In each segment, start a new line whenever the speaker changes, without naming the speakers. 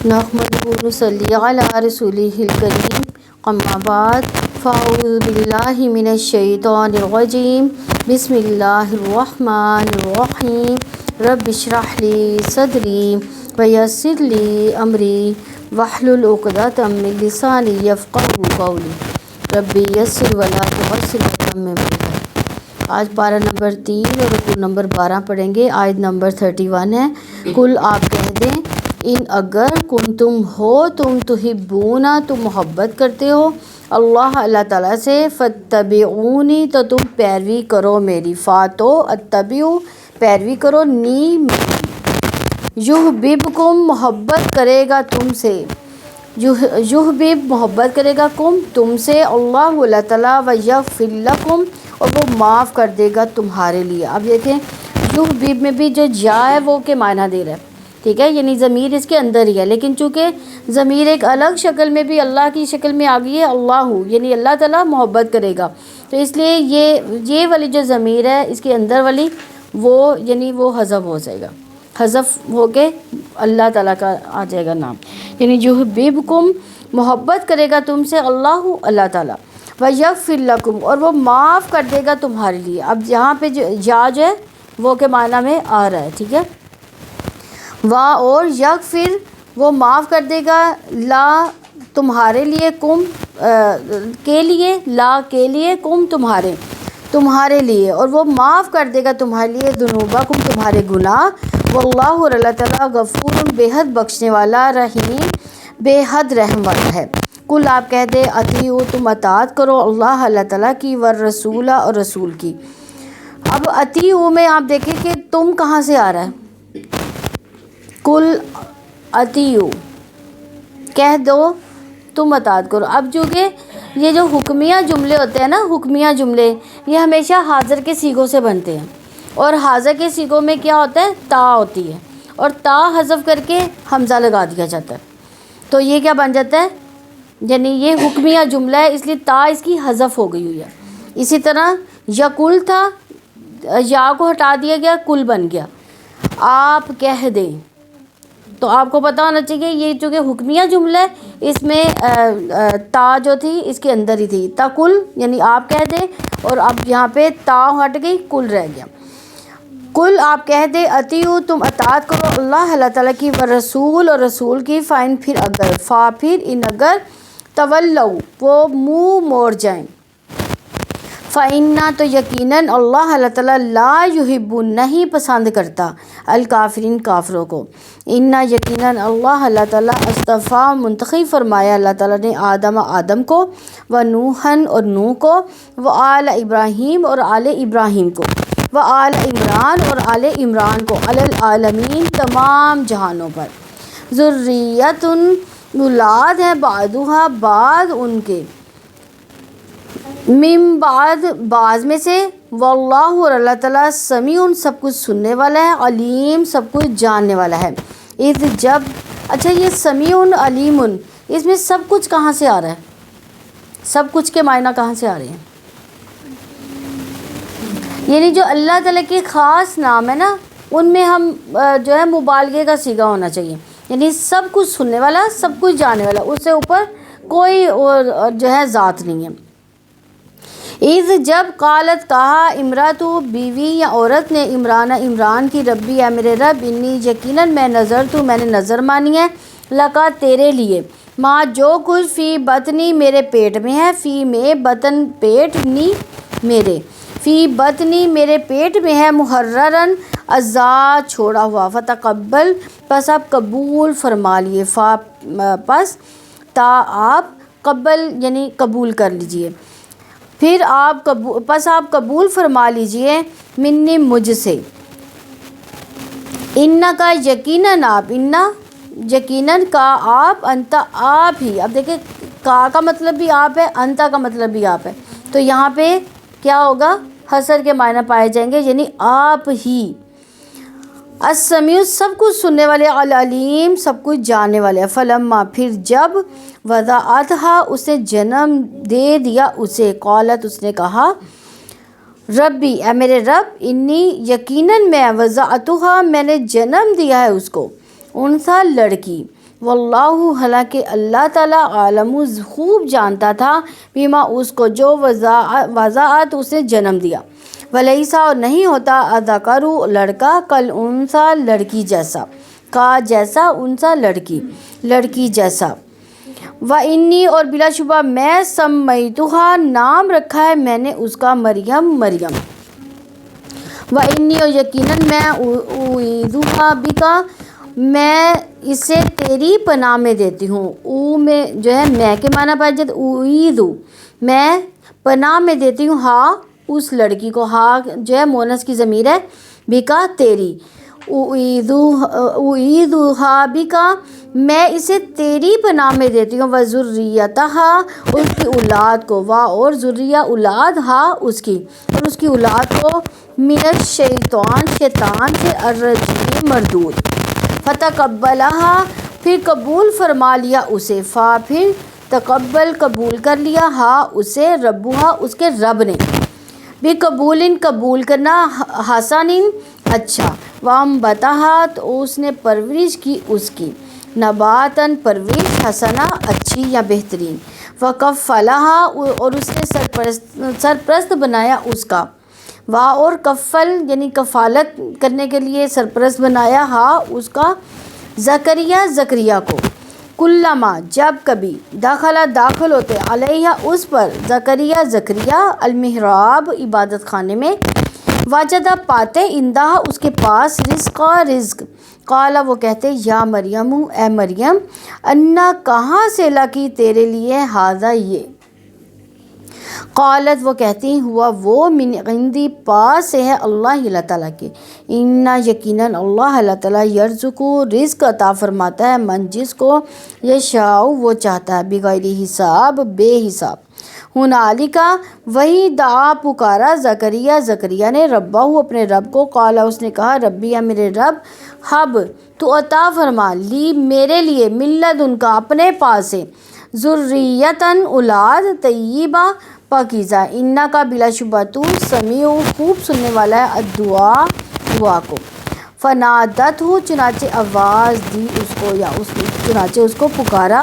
نحمدہ ونصلی علی رسولہ الکریم اما بعد فاعوذ باللہ من الشیطان الرجیم بسم اللہ الرحمن الرحیم رب اشرح لی صدری ویسر لی امری واحلل عقدۃ من لسانی یفقہوا قولی رب یسر ولا تعسر ویسر ولا۔ آج پارہ نمبر 3 اور رکوع نمبر 12 پڑھیں گے۔ آیت نمبر 31 ہے، کل آپ کہہ دیں ان اگر تم تحبون تم محبت کرتے ہو اللہ تعالیٰ سے، فتبعونی تو تم پیروی کرو میری، فاتو اتبعو پیروی کرو، نی میری، یحببکم محبت کرے گا تم سے، یحبب محبت کرے گا تم سے اللہ تعالیٰ، ویغفر لکم اور وہ معاف کر دے گا تمہارے لیے۔ اب دیکھیں یحبب میں بھی جو جا ہے وہ کے معنی دے رہا ہے، ٹھیک ہے، یعنی ضمیر اس کے اندر ہی ہے، لیکن چونکہ ضمیر ایک الگ شکل میں بھی اللہ کی شکل میں آ گئی ہے، اللہ یعنی اللہ تعالیٰ محبت کرے گا، تو اس لیے یہ والی جو ضمیر ہے اس کے اندر والی وہ یعنی وہ حذف ہو جائے گا، حذف ہو کے اللہ تعالیٰ کا آ جائے گا نام، یعنی یحببکم محبت کرے گا تم سے اللہ تعالیٰ، ویغفر لکم اور وہ معاف کر دے گا تمہارے لیے۔ اب یہاں پہ جو ہے وہ کے معنی میں آ رہا ہے، ٹھیک ہے، اور یغفر وہ معاف کر دے گا، لا تمہارے لیے، کم کے لیے، لا کے لیے، کم تمہارے لیے، اور وہ معاف کر دے گا تمہارے لیے ذنوبکم تمہارے گناہ، واللہ اور اللہ تعالیٰ غفور بے حد بخشنے والا، رحیم بے حد رحم والا ہے۔ کل آپ کہہ دے اطیعوا تم اطاعت کرو اللہ تعالیٰ کی، والرسول اور رسول کی۔ اب اطیعوا میں آپ دیکھیں کہ تم کہاں سے آ رہا ہے، کل اطیعوا کہہ دو تم اطاعت کرو۔ اب چونکہ یہ جو حکمیہ جملے ہوتے ہیں نا، حکمیہ جملے یہ ہمیشہ حاضر کے صیغوں سے بنتے ہیں، اور حاضر کے صیغوں میں کیا ہوتا ہے، تا ہوتی ہے، اور تا حذف کر کے حمزہ لگا دیا جاتا ہے، تو یہ کیا بن جاتا ہے، یعنی یہ حکمیہ جملہ ہے، اس لیے تا اس کی حذف ہو گئی ہوئی ہے۔ اسی طرح یقول تھا، یا کو ہٹا دیا گیا، کل بن گیا، آپ کہہ دیں، تو آپ کو پتہ ہونا چاہیے یہ چونکہ حکمیہ جملہ ہے اس میں تا جو تھی اس کے اندر ہی تھی، تقل یعنی آپ کہہ دیں، اور اب یہاں پہ تا ہٹ گئی، کل رہ گیا۔ کل آپ کہہ دے اطیعوا تم اطاعت کرو اللہ تعالیٰ کی، والرسول اور رسول کی، فائن پھر اگر، فا پھر ان اگر، تولوا وہ منہ موڑ جائیں، فَإِنَّا تو یقیناً اللہ تعالیٰ لا یحب نہیں پسند کرتا الکافرین کافروں کو، اِنَّا یقیناً اللہ تعالیٰ اصطفیٰ منتخب فرمایا اللہ تعالیٰ نے آدم کو، ونوحًا اور نوح کو، وآل ابراہیم اور آل ابراہیم کو، وآل عمران اور آل عمران کو، علی العالمین تمام جہانوں پر، ذریۃ اولاد ہے، بعضھا بعض ان کے، من بعد بعض میں سے، واللہ اور اللہ تعالیٰ سمیع سب کچھ سننے والا ہے، علیم سب کچھ جاننے والا ہے۔ اذ جب، اچھا یہ سمیع علیم اس میں سب کچھ کہاں سے آ رہا ہے، سب کچھ کے معنی کہاں سے آ رہے ہیں، یعنی جو اللہ تعالیٰ کے خاص نام ہے نا ان میں ہم جو ہے مبالغے کا صیغہ ہونا چاہیے، یعنی سب کچھ سننے والا، سب کچھ جاننے والا، اس سے اوپر کوئی اور جو ہے ذات نہیں ہے۔ اذ جب، قالت کہا، امراتو بیوی یا عورت نے، عمران کی، ربی ہے میرے رب، انی یقیناً میں میں نے نظر مانی ہے، لکا تیرے لیے، ماں جو کچھ، فی بطنی میرے پیٹ میں ہے، فی میں بطن پیٹ، نی میرے، فی بطنی میرے پیٹ میں ہے، محررن آزاد چھوڑا ہوا، فتقبل پس آپ قبول فرما لیے، فا پس تا آپ، قبل یعنی قبول کر لیجئے، پھر آپ قبول فرما لیجئے، منی مجھ سے، انا کا یقیناً آپ، انا یقیناً کا آپ، انتا آپ ہی، اب دیکھیں کا مطلب بھی آپ ہے، انتا کا مطلب بھی آپ ہے، تو یہاں پہ کیا ہوگا، حصر کے معنی پائے جائیں گے، یعنی آپ ہی، السمیع سب کچھ سننے والے، العلیم سب کچھ جاننے والے، فلما پھر جب، وضعتھا اسے جنم دے دیا اسے، قالت اس نے کہا، ربی اے میرے رب، انی یقیناً میں، وضعتھا میں نے جنم دیا ہے اس کو، انثیٰ لڑکی، واللہ حالانکہ اللہ تعالیٰ عالم خوب جانتا تھا بیما اس کو جو وضاعت اسے جنم دیا، ولیسا اور نہیں ہوتا الذکر لڑکا کل انثیٰ لڑکی جیسا، کا جیسا انثیٰ لڑکی جیسا، وانی اور بلا شبہ میں سمیتہا نام رکھا ہے میں نے اس کا مریم، وانی اور یقیناً میں اعیذھا بکا میں اسے تیری پناہ میں دیتی ہوں، او میں جو ہے میں کے معنی پائے جاتے، اعیذ میں پناہ میں دیتی ہوں، ہاں اس لڑکی کو، ہاں جو ہے مونس کی ضمیر ہے، بکا تیری، اعیذھا بکا میں اسے تیری پناہ میں دیتی ہوں، وذریتہا اس کی اولاد کو، وا اور ذریہ اولاد، ہاں اس کی اور اس کی اولاد کو، من الشیطان شیطان سے، الرجیم مردود، فتقبلہا پھر قبول فرما لیا اسے، پھر تقبل قبول کر لیا، ہاں اسے، ربہا اس کے رب نے، بقبول قبول کرنا، حسن اچھا، وانبتہا تو اس نے پرورش کی اس کی، نباتاً پرورش، حسنا اچھی یا بہترین، وکفلہا اور اس نے سرپرست بنایا اس کا، وا اور کفل یعنی کفالت کرنے کے لیے سرپرست بنایا، ہاں اس کا، زکریا کو، کلما جب کبھی داخل ہوتے علیہ اس پر، زکریا المحراب عبادت خانے میں، وجدہ پاتے اندہ اس کے پاس، رزق، قالا وہ کہتے یا مریم اے مریم، انا کہاں سے لکی تیرے لیے، ہذا یہ، قالت وہ کہتی ہوا وہ، من عندی پاس سے ہے، اللہ تعالیٰ کے، انا یقیناً اللہ تعالیٰ یرزق رزق عطا فرماتا ہے، من جس کو، یشاء وہ چاہتا ہے، بغیر حساب بے حساب، ہنالکا وہی دعا پکارا زکریا نے، ربہ اپنے رب کو، قالا اس نے کہا ربی یا میرے رب، حب تو عطا فرما، لی میرے لیے، من لدنکا اپنے پاس سے، ذریتاً اولاد، طیبہ پاکیزہ، انا کا بلا شبہ تو، سمیع خوب سننے والا ہے، دعا کو، فنادت ہو چنانچہ آواز دی اس کو، یا چنانچہ اس کو پکارا،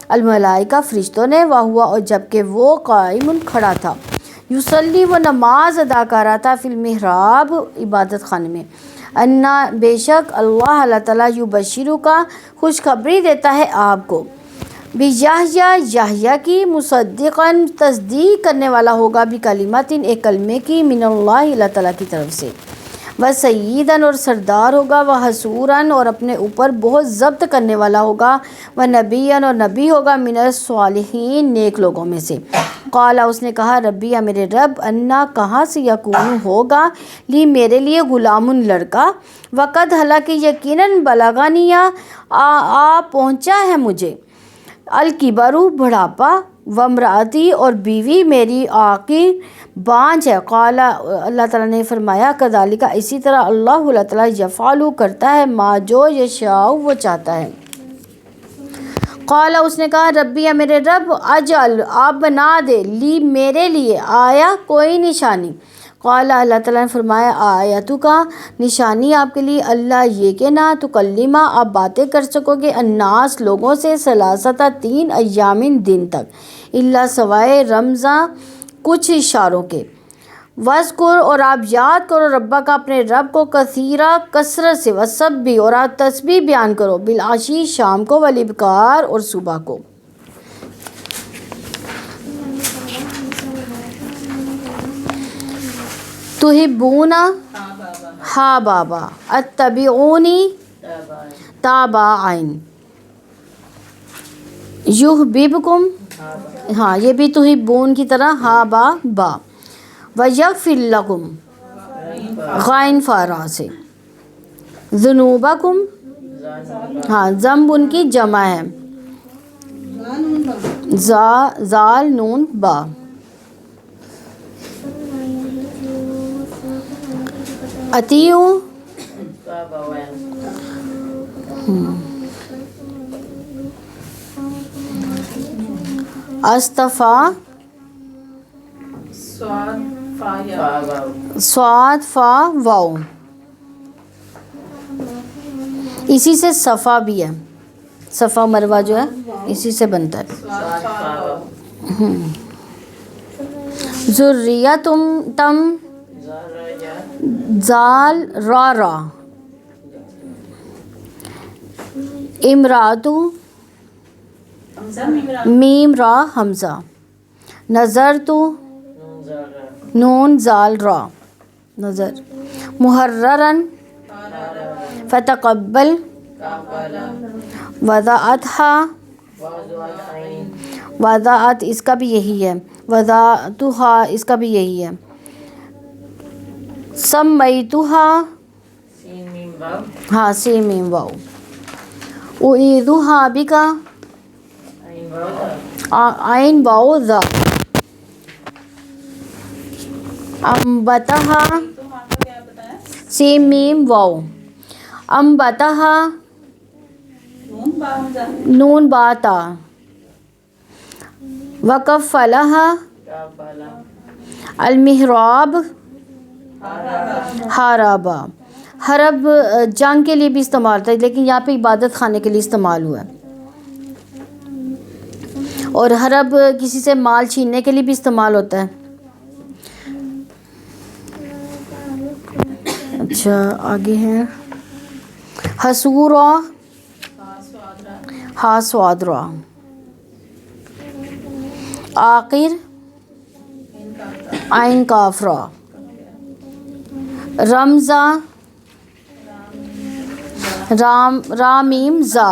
الملائکہ فرشتوں نے، وہوا اور جبکہ وہ قائم کھڑا تھا، یصلی وہ نماز ادا کر رہا تھا، فی المحراب عبادت خانے میں، انا بے شک اللہ تعالیٰ یبشرو کا خوشخبری دیتا ہے آپ کو، یحییٰ کی، مصدقاً تصدیق کرنے والا ہوگا، بکلمات ایک کلمے کی، من اللہ تعالیٰ کی طرف سے، وسیداً اور سردار ہوگا، وحصوراً اور اپنے اوپر بہت ضبط کرنے والا ہوگا، ونبیاً اور نبی ہوگا، من الصالحین نیک لوگوں میں سے، قالا اس نے کہا ربی یا میرے رب، انا کہاں سے، یکون ہوگا، لی میرے لیے، غلام لڑکا، وقد حالانکہ یقیناً بلغنی آ پہنچا ہے مجھے، الکبرو بڑھاپا، وامراتی اور بیوی میری عاقر بانجھ ہے، قال اللہ تعالیٰ نے فرمایا کذالک اسی طرح، اللہ تعالیٰ یفعل کرتا ہے، ما جو یشاء وہ چاہتا ہے، قال اس نے کہا ربی یا میرے رب، اجعل آپ بنا دے، لی میرے لیے، آیا کوئی نشانی، قال اللہ تعالیٰ نے فرمایا آیتو کا نشانی آپ کے لیے، اللہ یہ کہ نہ تکلمہ آپ باتیں کر سکو گے، الناس لوگوں سے، ثلاثۃ 3 ایام دن تک، اللہ سوائے رمضاں کچھ اشاروں کے، وذکر اور آپ یاد کرو ربا کا اپنے رب کو، کثیرہ کثرت سے، وسبح اور آپ تسبیح بیان کرو، بالعشی شام کو، والابکار اور صبح کو، تحبون ہا بابا، اتبعونی تابعین، یحببکم ہاں یہ بھی تحبون کی طرح، ہا با، ویغفر لکم غائن فارا سے، ذنوبکم ہاں ذنب ان کی جمع ہے، زال نون با، اطیعوا استفا، صاد فا واو، اسی سے صفا بھی ہے، صفا مروہ جو ہے اسی سے بنتا ہے. ذریتم تم زال را را امراتو میم را حمزہ نظر تو نون زال را نظر محررن فتقبل وضاعتها وضاعت اس کا بھی یہی ہے وضاعتها اس کا بھی یہی ہے سمیتها ہاں سین میم واو اعیذها بک عین واو ذا انبتها سین میم واو انبتها نون با تا وکفلها المحراب حرابا حرب جنگ کے لیے بھی استعمال ہوتا ہے لیکن یہاں پہ عبادت خانے کے لیے استعمال ہوا ہے. اور حرب کسی سے مال چھیننے کے لیے بھی استعمال ہوتا ہے. اچھا آگے ہے حسورا ہا سوادرا آخر عین کافرا رمزا رامیم زا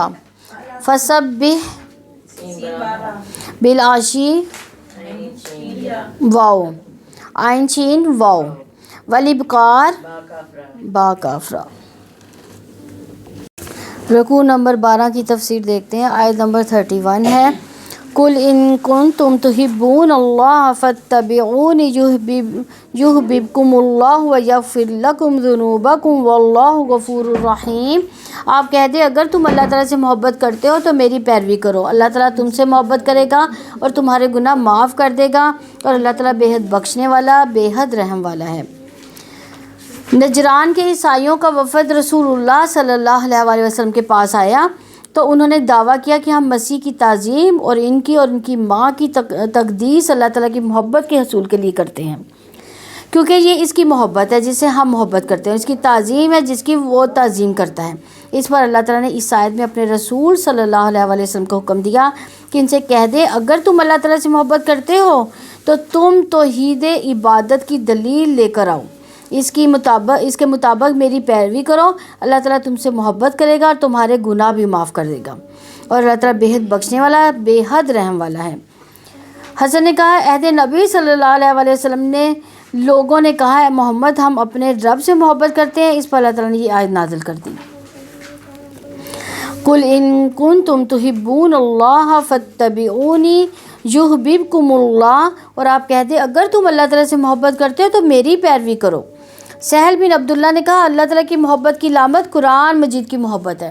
فسبح بالعشی واو عین شین واو والابکار با کافرا. رکوع نمبر 12 کی تفسیر دیکھتے ہیں. آیت نمبر 31 ہے قل ان کنتم تحبون اللہ فاتبعونی یحببکم اللہ ویغفر لکم ذنوبکم واللہ غفور الرحیم. آپ کہہ دیں اگر تم اللہ تعالیٰ سے محبت کرتے ہو تو میری پیروی کرو. اللہ تعالیٰ تم سے محبت کرے گا اور تمہارے گناہ معاف کر دے گا اور اللہ تعالیٰ بے حد بخشنے والا بے حد رحم والا ہے. نجران کے عیسائیوں کا وفد رسول اللہ صلی اللہ علیہ وسلم کے پاس آیا تو انہوں نے دعویٰ کیا کہ ہم مسیح کی تعظیم اور ان کی ماں کی تقدیس اللہ تعالیٰ کی محبت کے حصول کے لیے کرتے ہیں کیونکہ یہ اس کی محبت ہے جس سے ہم محبت کرتے ہیں, اس کی تعظیم ہے جس کی وہ تعظیم کرتا ہے. اس پر اللہ تعالیٰ نے اس آیت میں اپنے رسول صلی اللہ علیہ وسلم کو حکم دیا کہ ان سے کہہ دے اگر تم اللہ تعالیٰ سے محبت کرتے ہو تو تم توحید عبادت کی دلیل لے کر آؤ, اس کے مطابق میری پیروی کرو. اللہ تعالیٰ تم سے محبت کرے گا اور تمہارے گناہ بھی معاف کر دے گا اور اللہ تعالیٰ بے حد بخشنے والا ہے بے حد رحم والا ہے. حسن نے کہا عہد نبی صلی اللہ علیہ وسلم نے لوگوں نے کہا اے محمد ہم اپنے رب سے محبت کرتے ہیں. اس پر اللہ تعالیٰ نے یہ آیت نازل کر دی قل ان کنتم تحبون اللہ فاتبعونی یحببکم اللہ. اور آپ کہہ دیں اگر تم اللہ تعالیٰ سے محبت کرتے ہو تو میری پیروی کرو. سہل بن عبداللہ نے کہا اللہ تعالیٰ کی محبت کی علامت قرآن مجید کی محبت ہے.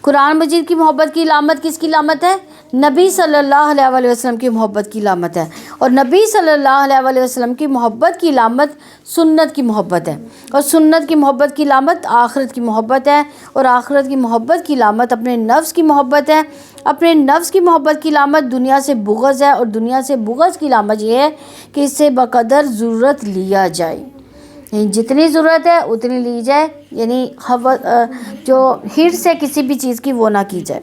قرآن مجید کی محبت کی علامت کس کی علامت ہے؟ نبی صلی اللہ علیہ وسلم کی محبت کی علامت ہے. اور نبی صلی اللہ علیہ وسلم کی محبت کی علامت سنت کی محبت ہے اور سنت کی محبت کی علامت آخرت کی محبت ہے اور آخرت کی محبت کی علامت اپنے نفس کی محبت ہے. اپنے نفس کی محبت کی علامت دنیا سے بغض ہے اور دنیا سے بغض کی علامت یہ ہے کہ اس سے بقدر ضرورت لیا جائے, یعنی جتنی ضرورت ہے اتنی لی جائے, یعنی جو ہرس سے کسی بھی چیز کی وہ نہ کی جائے.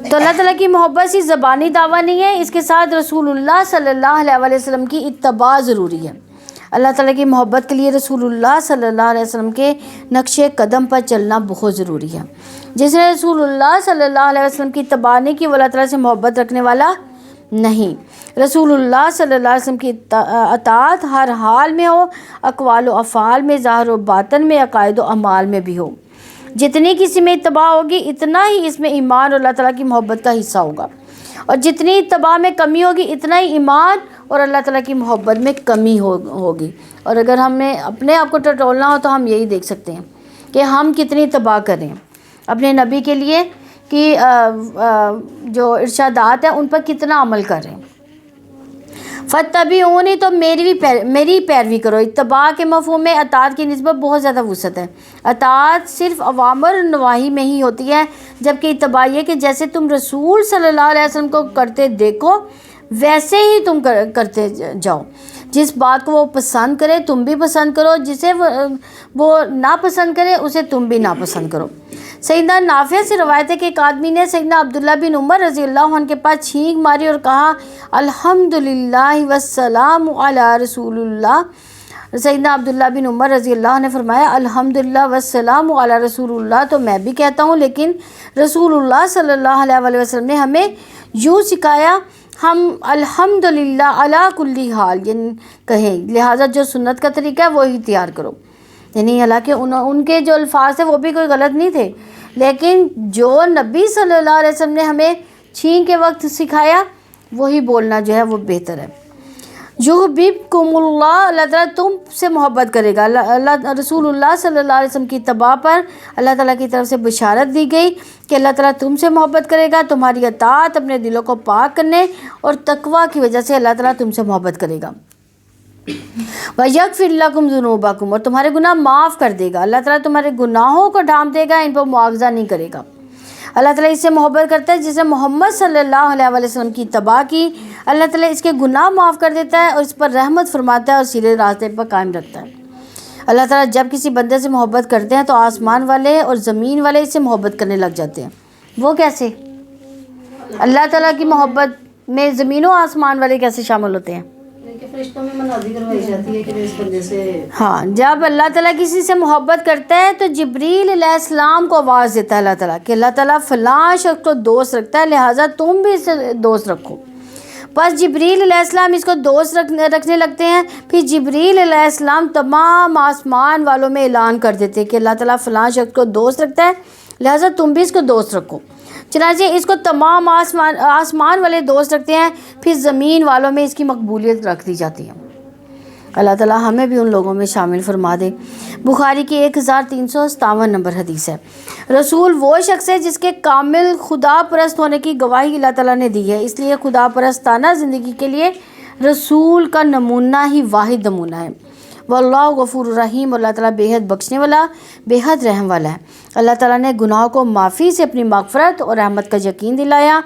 تو اللہ تعالیٰ کی محبت صرف زبانی دعویٰ نہیں ہے, اس کے ساتھ رسول اللہ صلی اللہ علیہ وسلم کی اتباع ضروری ہے. اللہ تعالیٰ کی محبت کے لیے رسول اللہ صلی اللہ علیہ وسلم کے نقش قدم پر چلنا بہت ضروری ہے. جس نے رسول اللہ صلی اللہ علیہ وسلم کی اتباع نہیں کی وہ اللہ تعالیٰ سے محبت رکھنے والا نہیں. رسول اللہ صلی اللہ علیہ وسلم کی اطاعت ہر حال میں ہو, اقوال و افعال میں, ظاہر و باطن میں, عقائد و اعمال میں بھی ہو. جتنی کسی میں اتباع ہوگی اتنا ہی اس میں ایمان اور اللہ تعالیٰ کی محبت کا حصہ ہوگا, اور جتنی اتباع میں کمی ہوگی اتنا ہی ایمان اور اللہ تعالیٰ کی محبت میں کمی ہوگی. اور اگر ہمیں اپنے آپ کو ٹٹولنا ہو تو ہم یہی دیکھ سکتے ہیں کہ ہم کتنی اتباع کریں اپنے نبی کے لیے, کہ جو ارشادات ہیں ان پر کتنا عمل کریں. فَاتَّبِعُونِی، تو میری پیروی کرو۔ اتباع کے مفہوم میں اطاعت کی نسبت بہت زیادہ وسعت ہے۔ اطاعت صرف اوامر نواہی میں ہی ہوتی ہے، جبکہ اتباع یہ کہ جیسے تم رسول صلی اللہ علیہ وسلم کو کرتے دیکھو ویسے ہی تم کرتے جاؤ۔ جس بات کو وہ پسند کرے تم بھی پسند کرو، جسے وہ ناپسند کرے اسے تم بھی ناپسند کرو۔ سیدنا نافع سے روایت ہے کہ ایک آدمی نے سیدنا عبداللہ بن عمر رضی اللہ عنہ کے پاس چھینک ماری اور کہا الحمدللہ والسلام علی رسول اللہ۔ سیدنا عبداللہ بن عمر رضی اللہ عنہ نے فرمایا الحمدللہ والسلام علی رسول اللہ تو میں بھی کہتا ہوں، لیکن رسول اللہ صلی اللہ علیہ وسلم نے ہمیں یوں سکھایا ہم الحمدللہ علی کل حال یعنی کہیں، لہٰذا جو سنت کا طریقہ ہے وہی اختیار کرو۔ یعنی حالانکہ ان کے جو الفاظ تھے وہ بھی کوئی غلط نہیں تھے، لیکن جو نبی صلی اللہ علیہ وسلم نے ہمیں چھین کے وقت سکھایا وہی بولنا جو ہے وہ بہتر ہے۔ یحببکم اللہ، اللہ تعالیٰ تم سے محبت کرے گا۔ رسول اللہ صلی اللہ علیہ وسلم کی اتباع پر اللہ تعالیٰ کی طرف سے بشارت دی گئی کہ اللہ تعالیٰ تم سے محبت کرے گا، تمہاری اطاعت اپنے دلوں کو پاک کرنے اور تقویٰ کی وجہ سے اللہ تعالیٰ تم سے محبت کرے گا۔ وَيَغْفِرْ لَكُمْ ذُنُوبَكُمْ، اور تمہارے گناہ معاف کر دے گا۔ اللہ تعالیٰ تمہارے گناہوں کو ڈھانپ دے گا، ان پر مواخذہ نہیں کرے گا۔ اللہ تعالیٰ اس سے محبت کرتا ہے جسے محمد صلی اللہ علیہ وسلم کی اتباع کی، اللہ تعالیٰ اس کے گناہ معاف کر دیتا ہے اور اس پر رحمت فرماتا ہے اور سیدھے راستے پر قائم رکھتا ہے۔ اللہ تعالیٰ جب کسی بندے سے محبت کرتے ہیں تو آسمان والے اور زمین والے اس سے محبت کرنے لگ جاتے ہیں۔ وہ کیسے؟ اللہ تعالیٰ کی محبت میں زمین و آسمان والے کیسے شامل ہوتے ہیں؟
فرشتوں میں منادی کروائی جاتی ہے کہ اس بندے سے
ہاں، جب اللہ تعالیٰ کسی سے محبت کرتا ہے تو جبریل علیہ السلام کو آواز دیتا ہے اللہ تعالیٰ کہ اللہ تعالیٰ فلاں شخص کو دوست رکھتا ہے، لہٰذا تم بھی اسے دوست رکھو۔ بس جبریل علیہ السلام اس کو دوست رکھنے لگتے ہیں، پھر جبریل علیہ السلام تمام آسمان والوں میں اعلان کر دیتے ہیں کہ اللہ تعالیٰ فلاں شخص کو دوست رکھتا ہے، لہٰذا تم بھی اس کو دوست رکھو۔ چنانچہ اس کو تمام آسمان والے دوست رکھتے ہیں، پھر زمین والوں میں اس کی مقبولیت رکھ دی جاتی ہے۔ اللہ تعالیٰ ہمیں بھی ان لوگوں میں شامل فرما دے۔ بخاری کی 1357 نمبر حدیث ہے، رسول وہ شخص ہے جس کے کامل خدا پرست ہونے کی گواہی اللہ تعالیٰ نے دی ہے، اس لیے خدا پرستانہ زندگی کے لیے رسول کا نمونہ ہی واحد نمونہ ہے۔ واللہ غفور الرحیم، اللہ تعالیٰ بے حد بخشنے والا بے حد رحم والا ہے۔ اللہ تعالیٰ نے گناہوں کو معافی سے اپنی مغفرت اور رحمت کا یقین دلایا۔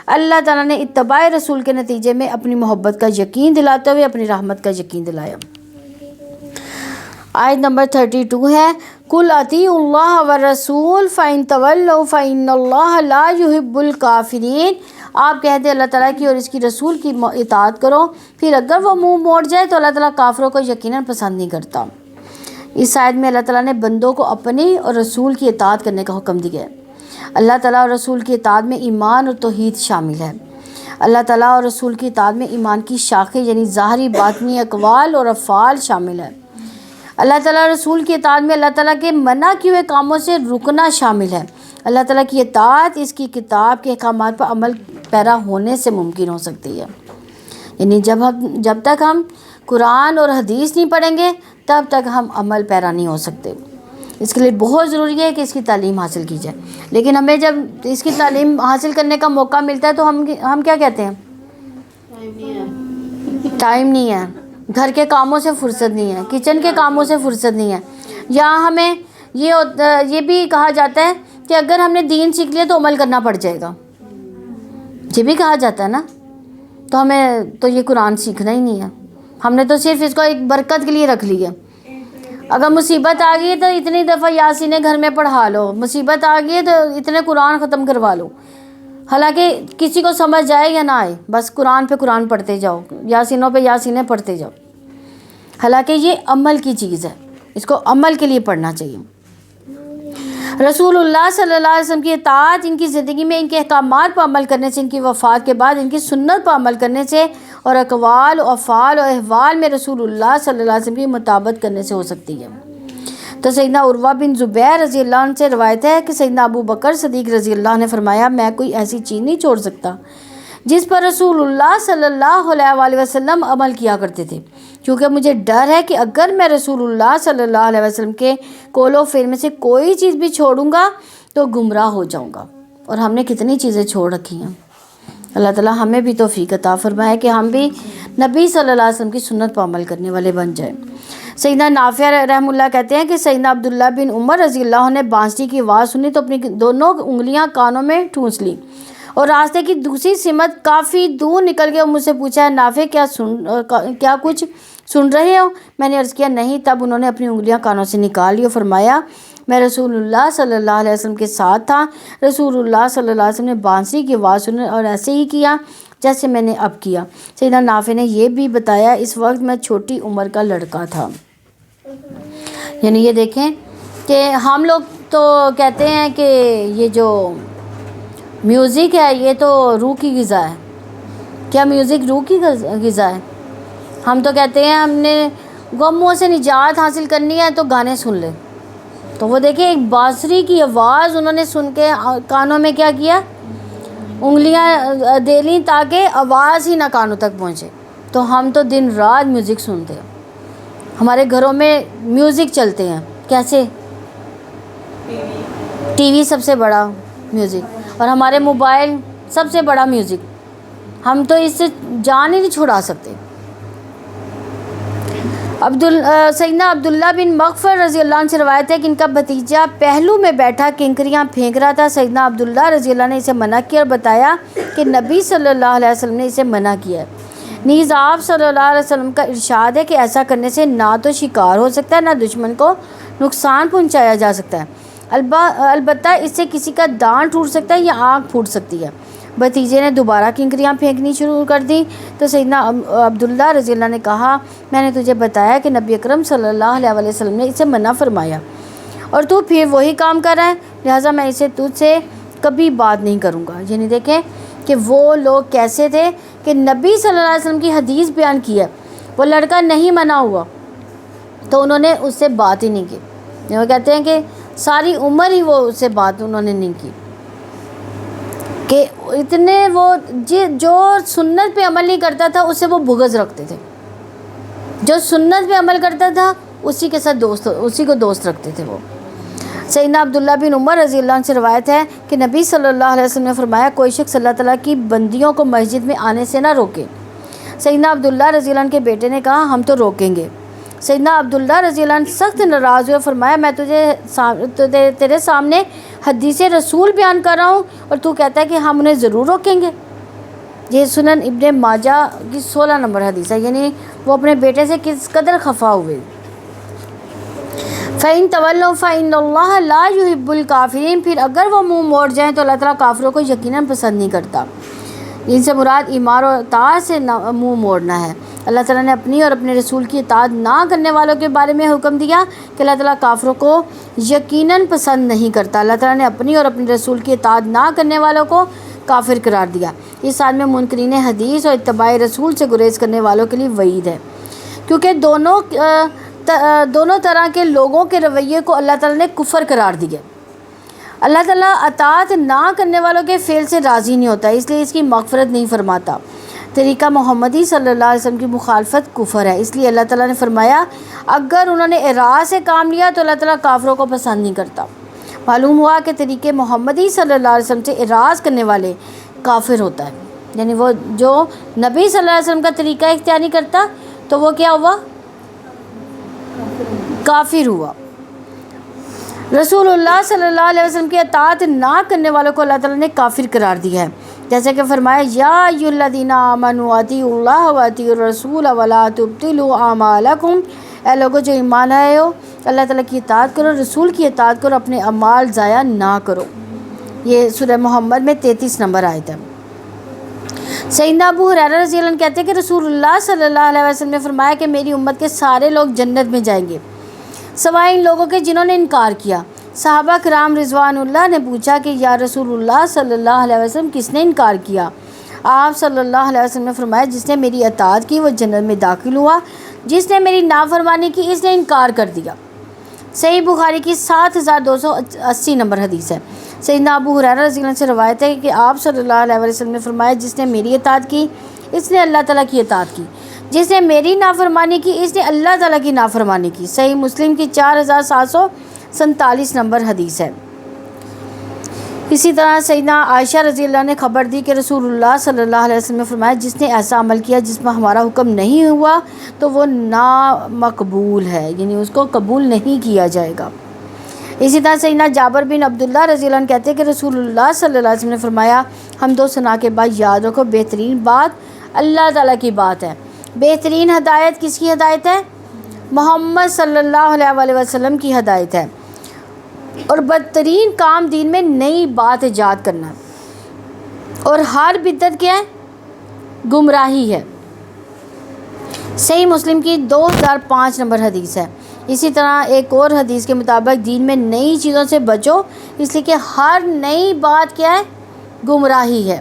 اللہ تعالیٰ نے اتباع رسول کے نتیجے میں اپنی محبت کا یقین دلاتے ہوئے اپنی رحمت کا یقین دلایا۔ آیت نمبر 32 ہے قُلْ اطیعوا اللہ والرسول فَإِن تَوَلَّوْا فَإِنَّ اللَّهَ لَا يُحِبُّ الْكَافِرِينَ، آپ کہہ دیں اللہ تعالیٰ کی اور اس کی رسول کی اطاعت کرو، پھر اگر وہ منہ موڑ جائے تو اللہ تعالیٰ کافروں کو یقیناً پسند نہیں کرتا۔ اس آیت میں اللہ تعالیٰ نے بندوں کو اپنی اور رسول کی اطاعت کرنے کا حکم دیا ہے۔ اللہ تعالیٰ اور رسول کی اطاعت میں ایمان اور توحید شامل ہے۔ اللہ تعالیٰ اور رسول کی اطاعت میں ایمان کی شاخیں یعنی ظاہری باطنی اقوال اور افعال شامل ہے۔ اللہ تعالیٰ اور رسول کی اطاعت میں اللہ تعالیٰ کے منع کیے ہوئے کاموں سے رکنا شامل ہے۔ اللہ تعالیٰ کی اطاعت اس کی کتاب کے احکامات پر عمل پیرا ہونے سے ممکن ہو سکتی ہے۔ یعنی جب تک ہم قرآن اور حدیث نہیں پڑھیں گے تب تک ہم عمل پیرا نہیں ہو سکتے۔ اس کے لیے بہت ضروری ہے کہ اس کی تعلیم حاصل کی جائے، لیکن ہمیں جب اس کی تعلیم حاصل کرنے کا موقع ملتا ہے تو ہم کیا کہتے ہیں؟ ٹائم نہیں ہے، گھر کے کاموں سے فرصت نہیں ہے، کچن کے کاموں سے فرصت نہیں ہے، یا ہمیں یہ بھی کہا جاتا ہے کہ اگر ہم نے دین سیکھ لیا تو عمل کرنا پڑ جائے گا، یہ بھی کہا جاتا ہے نا، تو ہمیں تو یہ قرآن سیکھنا ہی نہیں ہے، ہم نے تو صرف اس کو ایک برکت کے لیے رکھ لی ہے۔ اگر مصیبت آ گئی ہے تو اتنی دفعہ یاسین گھر میں پڑھا لو، مصیبت آ گئی ہے تو اتنے قرآن ختم کروا لو، حالانکہ کسی کو سمجھ جائے یا نہ آئے بس قرآن پہ قرآن پڑھتے جاؤ، یاسینوں پہ یاسینیں پڑھتے جاؤ، حالانکہ یہ عمل کی چیز ہے، اس کو عمل کے لیے پڑھنا چاہیے۔ رسول اللہ صلی اللہ علیہ وسلم کی اطاعت ان کی زندگی میں ان کے احکامات پر عمل کرنے سے، ان کی وفات کے بعد ان کی سنت پر عمل کرنے سے اور اقوال و افعال و احوال میں رسول اللہ صلی اللہ علیہ وسلم کی مطابقت کرنے سے ہو سکتی ہے۔ تو سیدنا عروہ بن زبیر رضی اللہ عنہ سے روایت ہے کہ سیدنا ابو بکر صدیق رضی اللہ عنہ نے فرمایا میں کوئی ایسی چیز نہیں چھوڑ سکتا جس پر رسول اللہ صلی اللہ علیہ وسلم عمل کیا کرتے تھے، کیونکہ مجھے ڈر ہے کہ اگر میں رسول اللہ صلی اللہ علیہ وسلم کے قول و فعل میں سے کوئی چیز بھی چھوڑوں گا تو گمراہ ہو جاؤں گا۔ اور ہم نے کتنی چیزیں چھوڑ رکھی ہیں۔ اللہ تعالیٰ ہمیں بھی توفیق عطا فرمائے کہ ہم بھی نبی صلی اللہ علیہ وسلم کی سنت پر عمل کرنے والے بن جائیں۔ سیدنا نافع رحمہ اللہ کہتے ہیں کہ سیدنا عبداللہ بن عمر رضی اللہ عنہ نے بانسری کی آواز سنی تو اپنی دونوں انگلیاں کانوں میں ٹھونس لی اور راستے کی دوسری سمت کافی دور نکل گئے اور مجھ سے پوچھا، نافع کیا کچھ سن رہے ہو؟ میں نے عرض کیا نہیں۔ تب انہوں نے اپنی انگلیاں کانوں سے نکال لی اور فرمایا، میں رسول اللہ صلی اللہ علیہ وسلم کے ساتھ تھا۔ رسول اللہ صلی اللہ علیہ وسلم نے بانسری کی آواز سنی اور ایسے ہی کیا جیسے میں نے اب کیا۔ سیدنا نافع نے یہ بھی بتایا، اس وقت میں چھوٹی عمر کا لڑکا تھا۔ یعنی یہ دیکھیں کہ ہم لوگ تو کہتے ہیں کہ یہ جو میوزک ہے یہ تو روح کی غذا ہے۔ کیا میوزک روح کی غذا ہے؟ ہم تو کہتے ہیں ہم نے غموں سے نجات حاصل کرنی ہے تو گانے سن لیں۔ تو وہ دیکھیں ایک بانسری کی آواز انہوں نے سن کے کانوں میں کیا کیا، انگلیاں دے لیں تاکہ آواز ہی نہ کانوں تک پہنچے۔ تو ہم تو دن رات میوزک سنتے ہیں، ہمارے گھروں میں میوزک چلتے ہیں۔ کیسے؟ ٹی وی سب سے بڑا میوزک اور ہمارے موبائل سب سے بڑا میوزک، ہم تو اس سے جان ہی نہیں چھڑا سکتے۔ سیدنا عبداللہ بن مغفر رضی اللہ عنہ سے روایت ہے کہ ان کا بھتیجا پہلو میں بیٹھا کنکریاں پھینک رہا تھا۔ سیدنا عبداللہ رضی اللہ عنہ نے اسے منع کیا اور بتایا کہ نبی صلی اللہ علیہ وسلم نے اسے منع کیا ہے۔ نیز آپ صلی اللہ علیہ وسلم کا ارشاد ہے کہ ایسا کرنے سے نہ تو شکار ہو سکتا ہے نہ دشمن کو نقصان پہنچایا جا سکتا ہے، البتہ اس سے کسی کا دانت ٹوٹ سکتا ہے یا آنکھ پھوٹ سکتی ہے۔ بھتیجے نے دوبارہ کنکریاں پھینکنی شروع کر دی تو سیدنا عبداللہ رضی اللہ نے کہا، میں نے تجھے بتایا کہ نبی اکرم صلی اللہ علیہ وسلم نے اسے منع فرمایا اور تو پھر وہی کام کر رہا ہے، لہٰذا میں اسے تجھ سے کبھی بات نہیں کروں گا۔ یعنی دیکھیں کہ وہ لوگ کیسے تھے کہ نبی صلی اللہ علیہ وسلم کی حدیث بیان کی ہے، وہ لڑکا نہیں منع ہوا تو انہوں نے اس سے بات ہی نہیں کی۔ وہ کہتے ہیں کہ ساری عمر ہی وہ اس سے بات انہوں نے نہیں کی کہ اتنے وہ جو سنت پہ عمل نہیں کرتا تھا اسے وہ بغض رکھتے تھے، جو سنت پہ عمل کرتا تھا اسی کے ساتھ اسی کو دوست رکھتے تھے۔ وہ سیدنا عبداللہ بن عمر رضی اللہ عنہ سے روایت ہے کہ نبی صلی اللہ علیہ وسلم نے فرمایا، کوئی شخص اللہ تعالیٰ کی بندیوں کو مسجد میں آنے سے نہ روکے۔ سیدنا عبداللہ رضی اللہ عنہ کے بیٹے نے کہا، ہم تو روکیں گے۔ سیدنا عبداللہ رضی اللہ عنہ سخت ناراض ہوئے، فرمایا، میں تیرے سامنے حدیث رسول بیان کر رہا ہوں اور تو کہتا ہے کہ ہم انہیں ضرور روکیں گے۔ یہ سنن ابن ماجہ کی 16 نمبر حدیث ہے۔ یعنی وہ اپنے بیٹے سے کس قدر خفا ہوئے۔ فَإِن تَوَلَّوْا فَإِنَّ اللَّهَ لَا يُحِبُّ الْكَافِرِينَ، پھر اگر وہ منہ موڑ جائیں تو اللہ تعالیٰ کافروں کو یقیناً پسند نہیں کرتا۔ ان سے مراد ایمان اور اطاعت سے منہ موڑنا ہے۔ اللہ تعالیٰ نے اپنی اور اپنے رسول کی اطاعت نہ کرنے والوں کے بارے میں حکم دیا کہ اللہ تعالیٰ کافروں کو یقیناً پسند نہیں کرتا۔ اللہ تعالیٰ نے اپنی اور اپنے رسول کی اطاعت نہ کرنے والوں کو کافر قرار دیا۔ اس آیت میں منکرین حدیث اور اتباع رسول سے گریز کرنے والوں کے لیے وعید ہے، کیونکہ دونوں طرح کے لوگوں کے رویے کو اللہ تعالیٰ نے کفر قرار دیا۔ اللہ تعالیٰ اطاعت نہ کرنے والوں کے فعل سے راضی نہیں ہوتا، اس لیے اس کی مغفرت نہیں فرماتا۔ طریقہ محمدی صلی اللہ علیہ وسلم کی مخالفت کفر ہے، اس لیے اللہ تعالیٰ نے فرمایا اگر انہوں نے اعراض سے کام لیا تو اللہ تعالیٰ کافروں کو پسند نہیں کرتا۔ معلوم ہوا کہ طریقے محمدی صلی اللہ علیہ وسلم سے اعراض کرنے والے کافر ہوتا ہے، یعنی وہ جو نبی صلی اللہ علیہ وسلم کا طریقہ اختیار نہیں کرتا تو وہ کیا ہوا؟ کافر ہوا۔ رسول اللہ صلی اللہ علیہ وسلم کی اطاعت نہ کرنے والوں کو اللہ تعالیٰ نے کافر قرار دیا ہے، جیسے کہ فرمایا یا ایھا الذین آمنوا اطیعوا اللہ واطیعوا الرسول ولا تبطلوا اعمالکم، اے لوگوں جو ایمان آئے ہو اللہ تعالیٰ کی اطاعت کرو، رسول کی اطاعت کرو، اپنے اعمال ضائع نہ کرو۔ یہ سورہ محمد میں 33 نمبر آیت ہے۔ سیدنا ابو ہریرہ رضی اللہ عنہ کہتے ہیں کہ رسول اللہ صلی اللہ علیہ وسلم نے فرمایا کہ میری امت کے سارے لوگ جنت میں جائیں گے سوائے ان لوگوں کے جنہوں نے انکار کیا۔ صحابہ کرام رضوان اللہ نے پوچھا کہ یا رسول اللہ صلی اللہ علیہ وسلم کس نے انکار کیا؟ آپ صلی اللہ علیہ وسلم نے فرمایا جس نے میری اطاعت کی وہ جنت میں داخل ہوا، جس نے میری نافرمانی کی اس نے انکار کر دیا۔ صحیح بخاری کی 7280 نمبر حدیث ہے۔ سیدنا ابو ہریرہ رضی اللہ عنہ سے روایت ہے کہ آپ صلی اللہ علیہ وسلم نے فرمایا جس نے میری اطاعت کی اس نے اللہ تعالیٰ کی اطاعت کی، جس نے میری نافرمانی کی اس نے اللہ تعالیٰ کی نافرمانی کی۔ صحیح مسلم کی 4747 نمبر حدیث ہے۔ اسی طرح سیدنا عائشہ رضی اللہ نے خبر دی کہ رسول اللہ صلی اللہ علیہ وسلم نے فرمایا جس نے ایسا عمل کیا جس میں ہمارا حکم نہیں ہوا تو وہ نامقبول ہے، یعنی اس کو قبول نہیں کیا جائے گا۔ اسی طرح سیدنا جابر بن عبداللہ رضی اللہ عنہ کہتے ہیں کہ رسول اللہ صلی اللہ علیہ وسلم نے فرمایا حمد و ثنا کے بعد یاد رکھو بہترین بات اللہ تعالیٰ کی بات ہے، بہترین ہدایت کس کی ہدایت ہے؟ محمد صلی اللہ علیہ وسلم کی ہدایت ہے، اور بدترین کام دین میں نئی بات ایجاد کرنا، اور ہر بدعت کیا ہے؟ گمراہی ہے۔ صحیح مسلم کی 2005 نمبر حدیث ہے۔ اسی طرح ایک اور حدیث کے مطابق دین میں نئی چیزوں سے بچو، اس لیے کہ ہر نئی بات کیا ہے؟ گمراہی ہے۔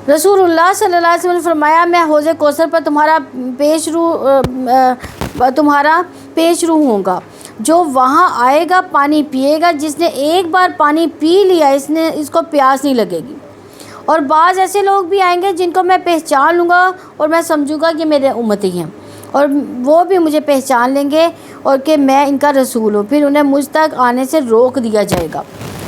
رسول اللہ صلی اللہ علیہ وسلم نے فرمایا میں حوض کوثر پر تمہارا پیش رو ہوں گا، جو وہاں آئے گا پانی پیے گا، جس نے ایک بار پانی پی لیا اس کو پیاس نہیں لگے گی، اور بعض ایسے لوگ بھی آئیں گے جن کو میں پہچان لوں گا اور میں سمجھوں گا کہ میرے امتی ہیں، اور وہ بھی مجھے پہچان لیں گے اور کہ میں ان کا رسول ہوں، پھر انہیں مجھ تک آنے سے روک دیا جائے گا،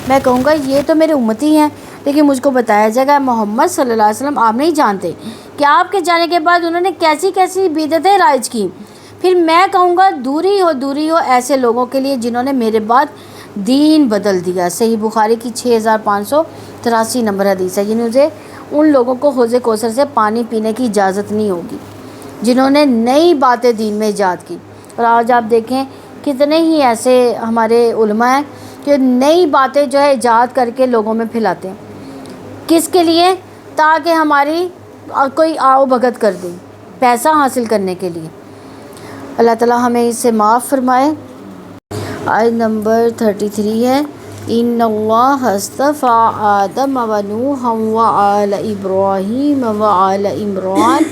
میں کہوں گا یہ تو میرے امتی ہیں، لیکن مجھ کو بتایا جائے گا محمد صلی اللہ علیہ وسلم آپ نہیں جانتے کہ آپ کے جانے کے بعد انہوں نے کیسی کیسی بدعتیں رائج کی، پھر میں کہوں گا دوری ہو ایسے لوگوں کے لیے جنہوں نے میرے بعد دین بدل دیا۔ صحیح بخاری کی 6583 نمبر حدیث ہے، یعنی اسے ان لوگوں کو حوض کوثر سے پانی پینے کی اجازت نہیں ہوگی جنہوں نے نئی باتیں دین میں ایجاد کی۔ اور آج آپ دیکھیں کتنے ہی ایسے ہمارے علماء ہیں کہ نئی باتیں جو ہے ایجاد کر کے لوگوں میں پھیلاتے ہیں، کس کے لیے؟ تاکہ ہماری کوئی آؤ بھگت کر دے، پیسہ حاصل کرنے کے لیے۔ اللہ تعالیٰ ہمیں اس سے معاف فرمائے۔ آیت نمبر 33 ہے ان اللہ اصطفیٰ آدم و نوحا وآل ابراہیم وآل عمران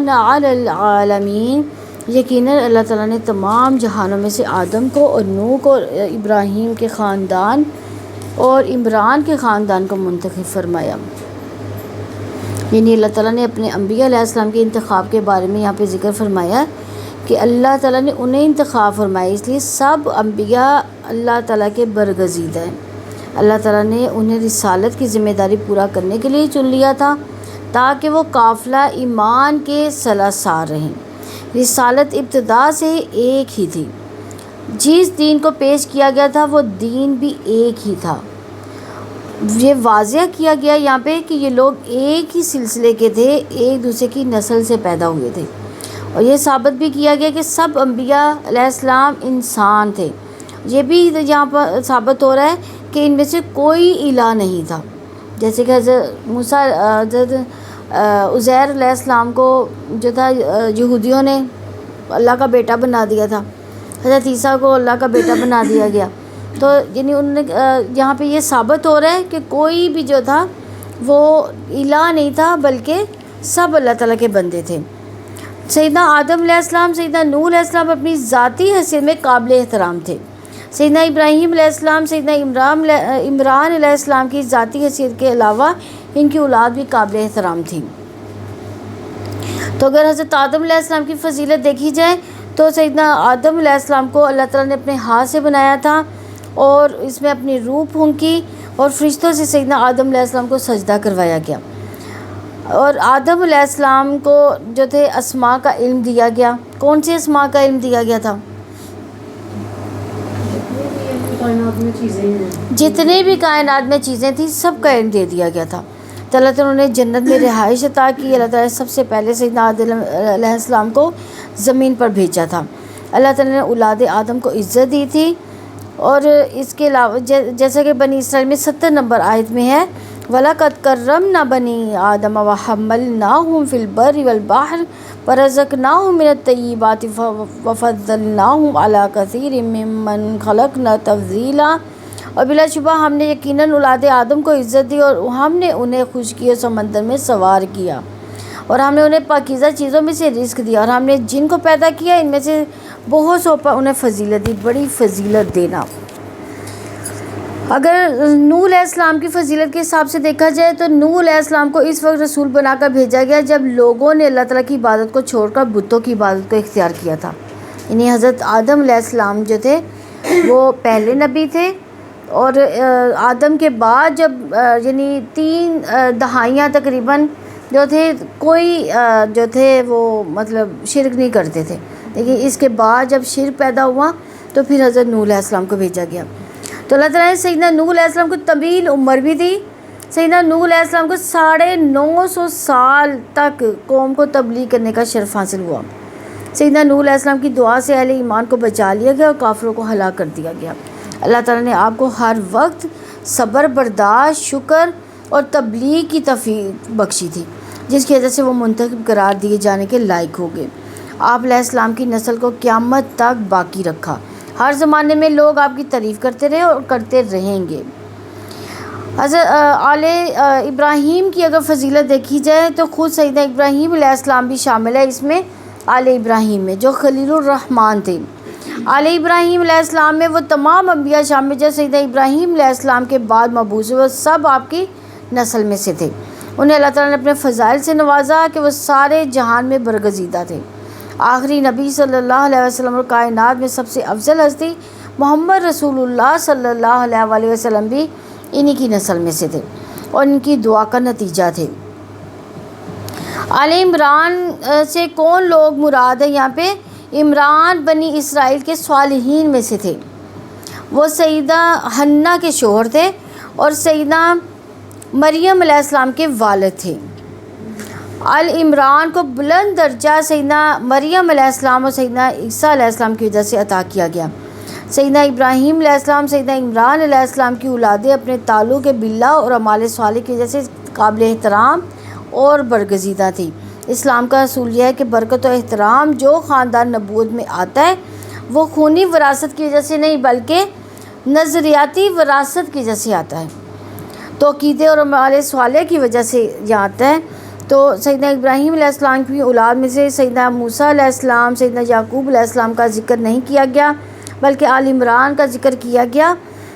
علی العالمین، یقیناً اللہ تعالیٰ نے تمام جہانوں میں سے آدم کو اور نوح کو، ابراہیم کے خاندان اور عمران کے خاندان کو منتخب فرمایا۔ یعنی اللہ تعالیٰ نے اپنے انبیاء علیہ السلام کے انتخاب کے بارے میں یہاں پہ ذکر فرمایا کہ اللہ تعالیٰ نے انہیں انتخاب فرمایا، اس لیے سب انبیاء اللہ تعالیٰ کے برگزیدہ ہیں۔ اللہ تعالیٰ نے انہیں رسالت کی ذمہ داری پورا کرنے کے لیے چن لیا تھا تاکہ وہ قافلہ ایمان کے سلاسار رہیں۔ رسالت ابتدا سے ایک ہی تھی، جس دین کو پیش کیا گیا تھا وہ دین بھی ایک ہی تھا۔ یہ واضح کیا گیا یہاں پہ کہ یہ لوگ ایک ہی سلسلے کے تھے، ایک دوسرے کی نسل سے پیدا ہوئے تھے، اور یہ ثابت بھی کیا گیا کہ سب انبیاء علیہ السلام انسان تھے۔ یہ بھی یہاں پر ثابت ہو رہا ہے کہ ان میں سے کوئی الہ نہیں تھا، جیسے کہ حضرت عزیر علیہ السلام کو جو تھا یہودیوں نے اللہ کا بیٹا بنا دیا تھا، حضرت عیسیٰ کو اللہ کا بیٹا بنا دیا گیا، تو یعنی انہوں نے یہاں پہ یہ ثابت ہو رہا ہے کہ کوئی بھی جو تھا وہ الہ نہیں تھا، بلکہ سب اللہ تعالیٰ کے بندے تھے۔ سیدنا آدم علیہ السلام، سیدنا نوح علیہ السلام اپنی ذاتی حیثیت میں قابل احترام تھے۔ سیدنا ابراہیم علیہ السلام، سیدنا عمران علیہ السلام کی ذاتی حیثیت کے علاوہ ان کی اولاد بھی قابل احترام تھی۔ تو اگر حضرت آدم علیہ السلام کی فضیلت دیکھی جائے تو سیدنا آدم علیہ السلام کو اللہ تعالیٰ نے اپنے ہاتھ سے بنایا تھا اور اس میں اپنی روح پھونکی، اور فرشتوں سے سیدنا آدم علیہ السلام کو سجدہ کروایا گیا، اور آدم علیہ السلام کو جو تھے اسماء کا علم دیا گیا۔ کون سی اسماء کا علم دیا گیا تھا؟
کائنات میں چیزیں ہیں،
جتنے بھی کائنات میں چیزیں تھیں سب کا علم دے دیا گیا تھا۔ تو اللہ تعالیٰ نے جنت میں رہائش عطا کی۔ اللہ تعالیٰ نے سب سے پہلے سیدنا آدم علیہ السلام کو زمین پر بھیجا تھا۔ اللہ تعالیٰ نے اولاد آدم کو عزت دی تھی، اور اس کے علاوہ جیسا کہ بنی اسرائیل میں 70 نمبر آیت میں ہے وَلَقَدْ كَرَّمْنَا بَنِي آدَمَ وَحَمَّلْنَاهُمْ فِي الْبَرِّ وَالْبَحْرِ وَرَزَقْنَاهُمْ مِنَ الطَّيِّبَاتِ وَفَضَّلْنَاهُمْ عَلَىٰ كَثِيرٍ مِّمَّنْ خَلَقْنَا تَفْضِيلًا، اور بلا شبہ ہم نے یقیناً اولاد آدم کو عزت دی، اور ہم نے انہیں خشکی اور سمندر میں سوار کیا، اور ہم نے انہیں پاکیزہ چیزوں میں سے رزق دیا، اور ہم نے جن کو پیدا کیا ان میں سے بہت سو پر انہیں فضیلت دی، بڑی فضیلت دینا۔ اگر نوح علیہ السلام کی فضیلت کے حساب سے دیکھا جائے تو نوح علیہ السلام کو اس وقت رسول بنا کر بھیجا گیا جب لوگوں نے اللہ تعالیٰ کی عبادت کو چھوڑ کر بتوں کی عبادت کو اختیار کیا تھا۔ یعنی حضرت آدم علیہ السلام جو تھے وہ پہلے نبی تھے، اور آدم کے بعد جب یعنی 3 دہائیاں تقریباً جو تھے کوئی جو تھے وہ مطلب شرک نہیں کرتے تھے، لیکن اس کے بعد جب شرک پیدا ہوا تو پھر حضرت نوح علیہ السلام کو بھیجا گیا۔ تو اللہ تعالیٰ نے سیدنا نوح علیہ السلام کو طویل عمر بھی دی۔ سیدنا نوح علیہ السلام کو 950 سال تک قوم کو تبلیغ کرنے کا شرف حاصل ہوا۔ سیدنا نوح علیہ السلام کی دعا سے اہل ایمان کو بچا لیا گیا اور کافروں کو ہلاک کر دیا گیا۔ اللہ تعالیٰ نے آپ کو ہر وقت صبر، برداشت، شکر اور تبلیغ کی توفیق بخشی تھی، جس کی وجہ سے وہ منتخب قرار دیے جانے کے لائق ہو گئے۔ آپ علیہ السلام کی نسل کو قیامت تک باقی رکھا۔ ہر زمانے میں لوگ آپ کی تعریف کرتے رہے اور کرتے رہیں گے۔ حضرت آل ابراہیم کی اگر فضیلت دیکھی جائے تو خود سیدنا ابراہیم علیہ السلام بھی شامل ہے اس میں، آل ابراہیم میں، جو خلیل الرحمن تھے۔ آل ابراہیم علیہ السلام میں وہ تمام انبیاء شامل جو سیدنا ابراہیم علیہ السلام کے بعد مبعوث ہوئے، وہ سب آپ کی نسل میں سے تھے۔ انہیں اللہ تعالیٰ نے اپنے فضائل سے نوازا کہ وہ سارے جہان میں برگزیدہ تھے۔ آخری نبی صلی اللہ علیہ وسلم اور کائنات میں سب سے افضل ہستی محمد رسول اللہ صلی اللہ علیہ وسلم بھی انہی کی نسل میں سے تھے اور ان کی دعا کا نتیجہ تھے۔ آل عمران سے کون لوگ مراد ہیں یہاں پہ؟ عمران بنی اسرائیل کے صالحین میں سے تھے۔ وہ سیدہ حنہ کے شوہر تھے اور سیدہ مریم علیہ السلام کے والد تھے۔ آل عمران کو بلند درجہ سیدنا مریم علیہ السلام اور سیدنا عیسیٰ علیہ السلام کی وجہ سے عطا کیا گیا۔ سیدنا ابراہیم علیہ السلام، سیدنا عمران علیہ السلام کی اولادیں اپنے تعلق باللہ اور اعمال صالح کی وجہ سے قابل احترام اور برگزیدہ تھی۔ اسلام کا اصول یہ ہے کہ برکت و احترام جو خاندان نبوت میں آتا ہے وہ خونی وراثت کی وجہ سے نہیں بلکہ نظریاتی وراثت کی وجہ سے آتا ہے، تو عقیدے اور اعمال صالح کی وجہ سے یہ آتا ہے۔ تو سیدنا ابراہیم علیہ السلام کی اولاد میں سے سیدنا موسیٰ علیہ السلام، سیدنا یعقوب علیہ السلام کا ذکر نہیں کیا گیا بلکہ آل عمران کا ذکر کیا گیا۔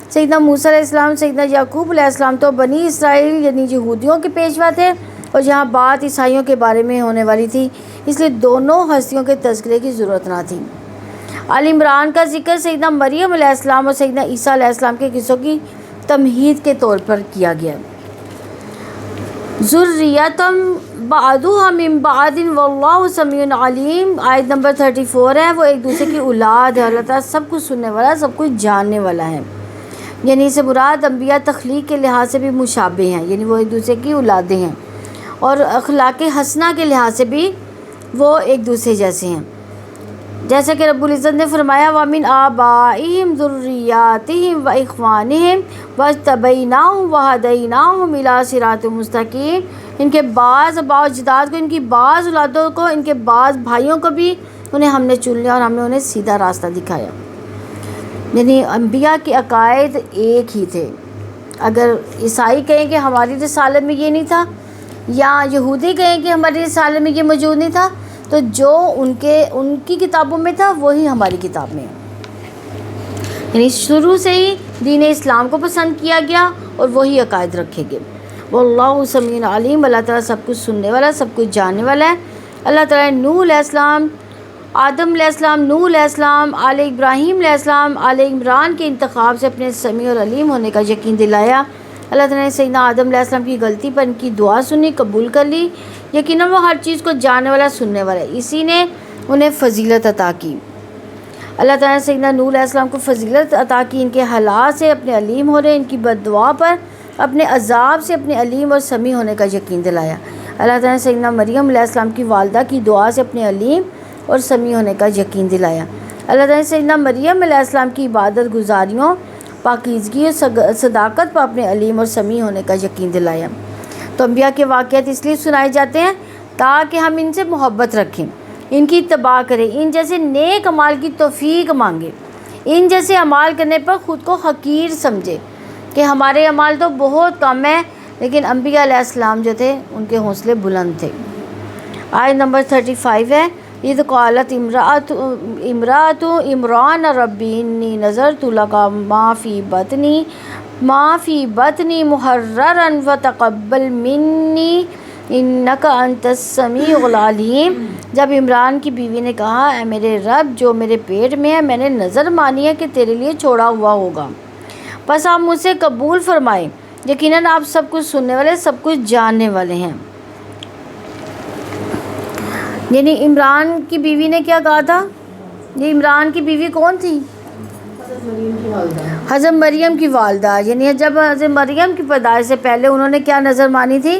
سیدنا موسیٰ علیہ السلام، سیدنا یعقوب علیہ السلام تو بنی اسرائیل یعنی یہودیوں کے پیشوا تھے اور جہاں بات عیسائیوں کے بارے میں ہونے والی تھی، اس لیے دونوں ہستیوں کے تذکرے کی ضرورت نہ تھی۔ آل عمران کا ذکر سیدنا مریم علیہ السلام اور سیدنا عیسیٰ علیہ السلام کے قصوں کی تمہید کے طور پر کیا گیا۔ ذریۃ بعضها من بعض واللہ سمیع علیم، آیت نمبر 34 ہے۔ وہ ایک دوسرے کی اولاد ہے، اللہ تعالیٰ سب کچھ سننے والا، سب کچھ جاننے والا ہے۔ یعنی اس سے مراد انبیاء تخلیق کے لحاظ سے بھی مشابہ ہیں، یعنی وہ ایک دوسرے کی اولادیں ہیں، اور اخلاق حسنہ کے لحاظ سے بھی وہ ایک دوسرے جیسے ہیں، جیسا کہ رب العزت نے فرمایا وَمِنْ آبَائِهِمْ ذُرِّيَّاتِهِمْ وَإِخْوَانِهِمْ وَاجْتَبَيْنَاهُمْ وَهَدَيْنَاهُمْ إِلَىٰ صِرَاطٍ مُّسْتَقِيمٍ۔ ان کے بعض اباء و اجداد کو، ان کی بعض اولادوں کو، ان کے بعض بھائیوں کو بھی انہیں ہم نے چن لیا اور ہم نے انہیں سیدھا راستہ دکھایا۔ یعنی انبیاء کے عقائد ایک ہی تھے۔ اگر عیسائی کہیں کہ ہماری رسالت میں یہ نہیں تھا، یا یہودی کہیں کہ ہماری رسالت میں یہ موجود نہیں تھا، تو جو ان کی کتابوں میں تھا وہی ہماری کتاب میں ہے۔ یعنی شروع سے ہی دین اسلام کو پسند کیا گیا اور وہی عقائد رکھے گئے۔ واللہ سمیع علیم، اللہ تعالیٰ سب کچھ سننے والا، سب کچھ جاننے والا ہے۔ اللہ تعالیٰ نے نوح علیہ السلام، آدم علیہ السلام، نوح علیہ السلام، آل ابراہیم علیہ السلام، آل عمران کے انتخاب سے اپنے سمیع اور علیم ہونے کا یقین دلایا۔ اللہ تعالیٰ نے سیدنا آدم علیہ السلام کی غلطی پر ان کی دعا سنی، قبول کر لی۔ یقیناً وہ ہر چیز کو جاننے والا، سننے والا ہے، اسی نے انہیں فضیلت عطا کی۔ اللہ تعالیٰ نے سیدنا نوح علیہ السلام کو فضیلت عطا کی، ان کے حالات سے اپنے علیم ہونے، ان کی بد دعا پر اپنے عذاب سے اپنے علیم اور سمیع ہونے کا یقین دلایا۔ اللہ تعالیٰ نے سیدنا مریم علیہ السلام کی والدہ کی دعا سے اپنے علیم اور سمیع ہونے کا یقین دلایا۔ اللہ تعالیٰ نے سیدنا مریم علیہ السلام کی عبادت گزاریوں، پاکیزگی اور صداقت پر اپنے علیم اور سمیع ہونے کا یقین دلایا۔ تو انبیاء کے واقعات اس لیے سنائے جاتے ہیں تاکہ ہم ان سے محبت رکھیں، ان کی اتباع کریں، ان جیسے نیک اعمال کی توفیق مانگیں، ان جیسے اعمال کرنے پر خود کو حقیر سمجھے کہ ہمارے اعمال تو بہت کم ہیں، لیکن انبیاء علیہ السلام جو تھے ان کے حوصلے بلند تھے۔ آیت نمبر 35 ہے اذ قالت امرأۃ عمران ربی انی نذرت لک ما فی بطنی محررا فتقبل منی انک انت السمیع العلیم۔ جب عمران کی بیوی نے کہا اے میرے رب جو میرے پیٹ میں ہے میں نے نظر مانی ہے کہ تیرے لیے چھوڑا ہوا ہوگا، بس آپ مجھ سے قبول فرمائیں، یقیناً آپ سب کچھ سننے والے، سب کچھ جاننے والے ہیں۔ یعنی عمران کی بیوی نے کیا کہا تھا؟ یہ عمران کی بیوی کون تھی؟
حضرت مریم کی والدہ۔
حضرت مریم کی والدہ۔ یعنی جب حضرت مریم کی پیدائش سے پہلے انہوں نے کیا نظر مانی تھی؟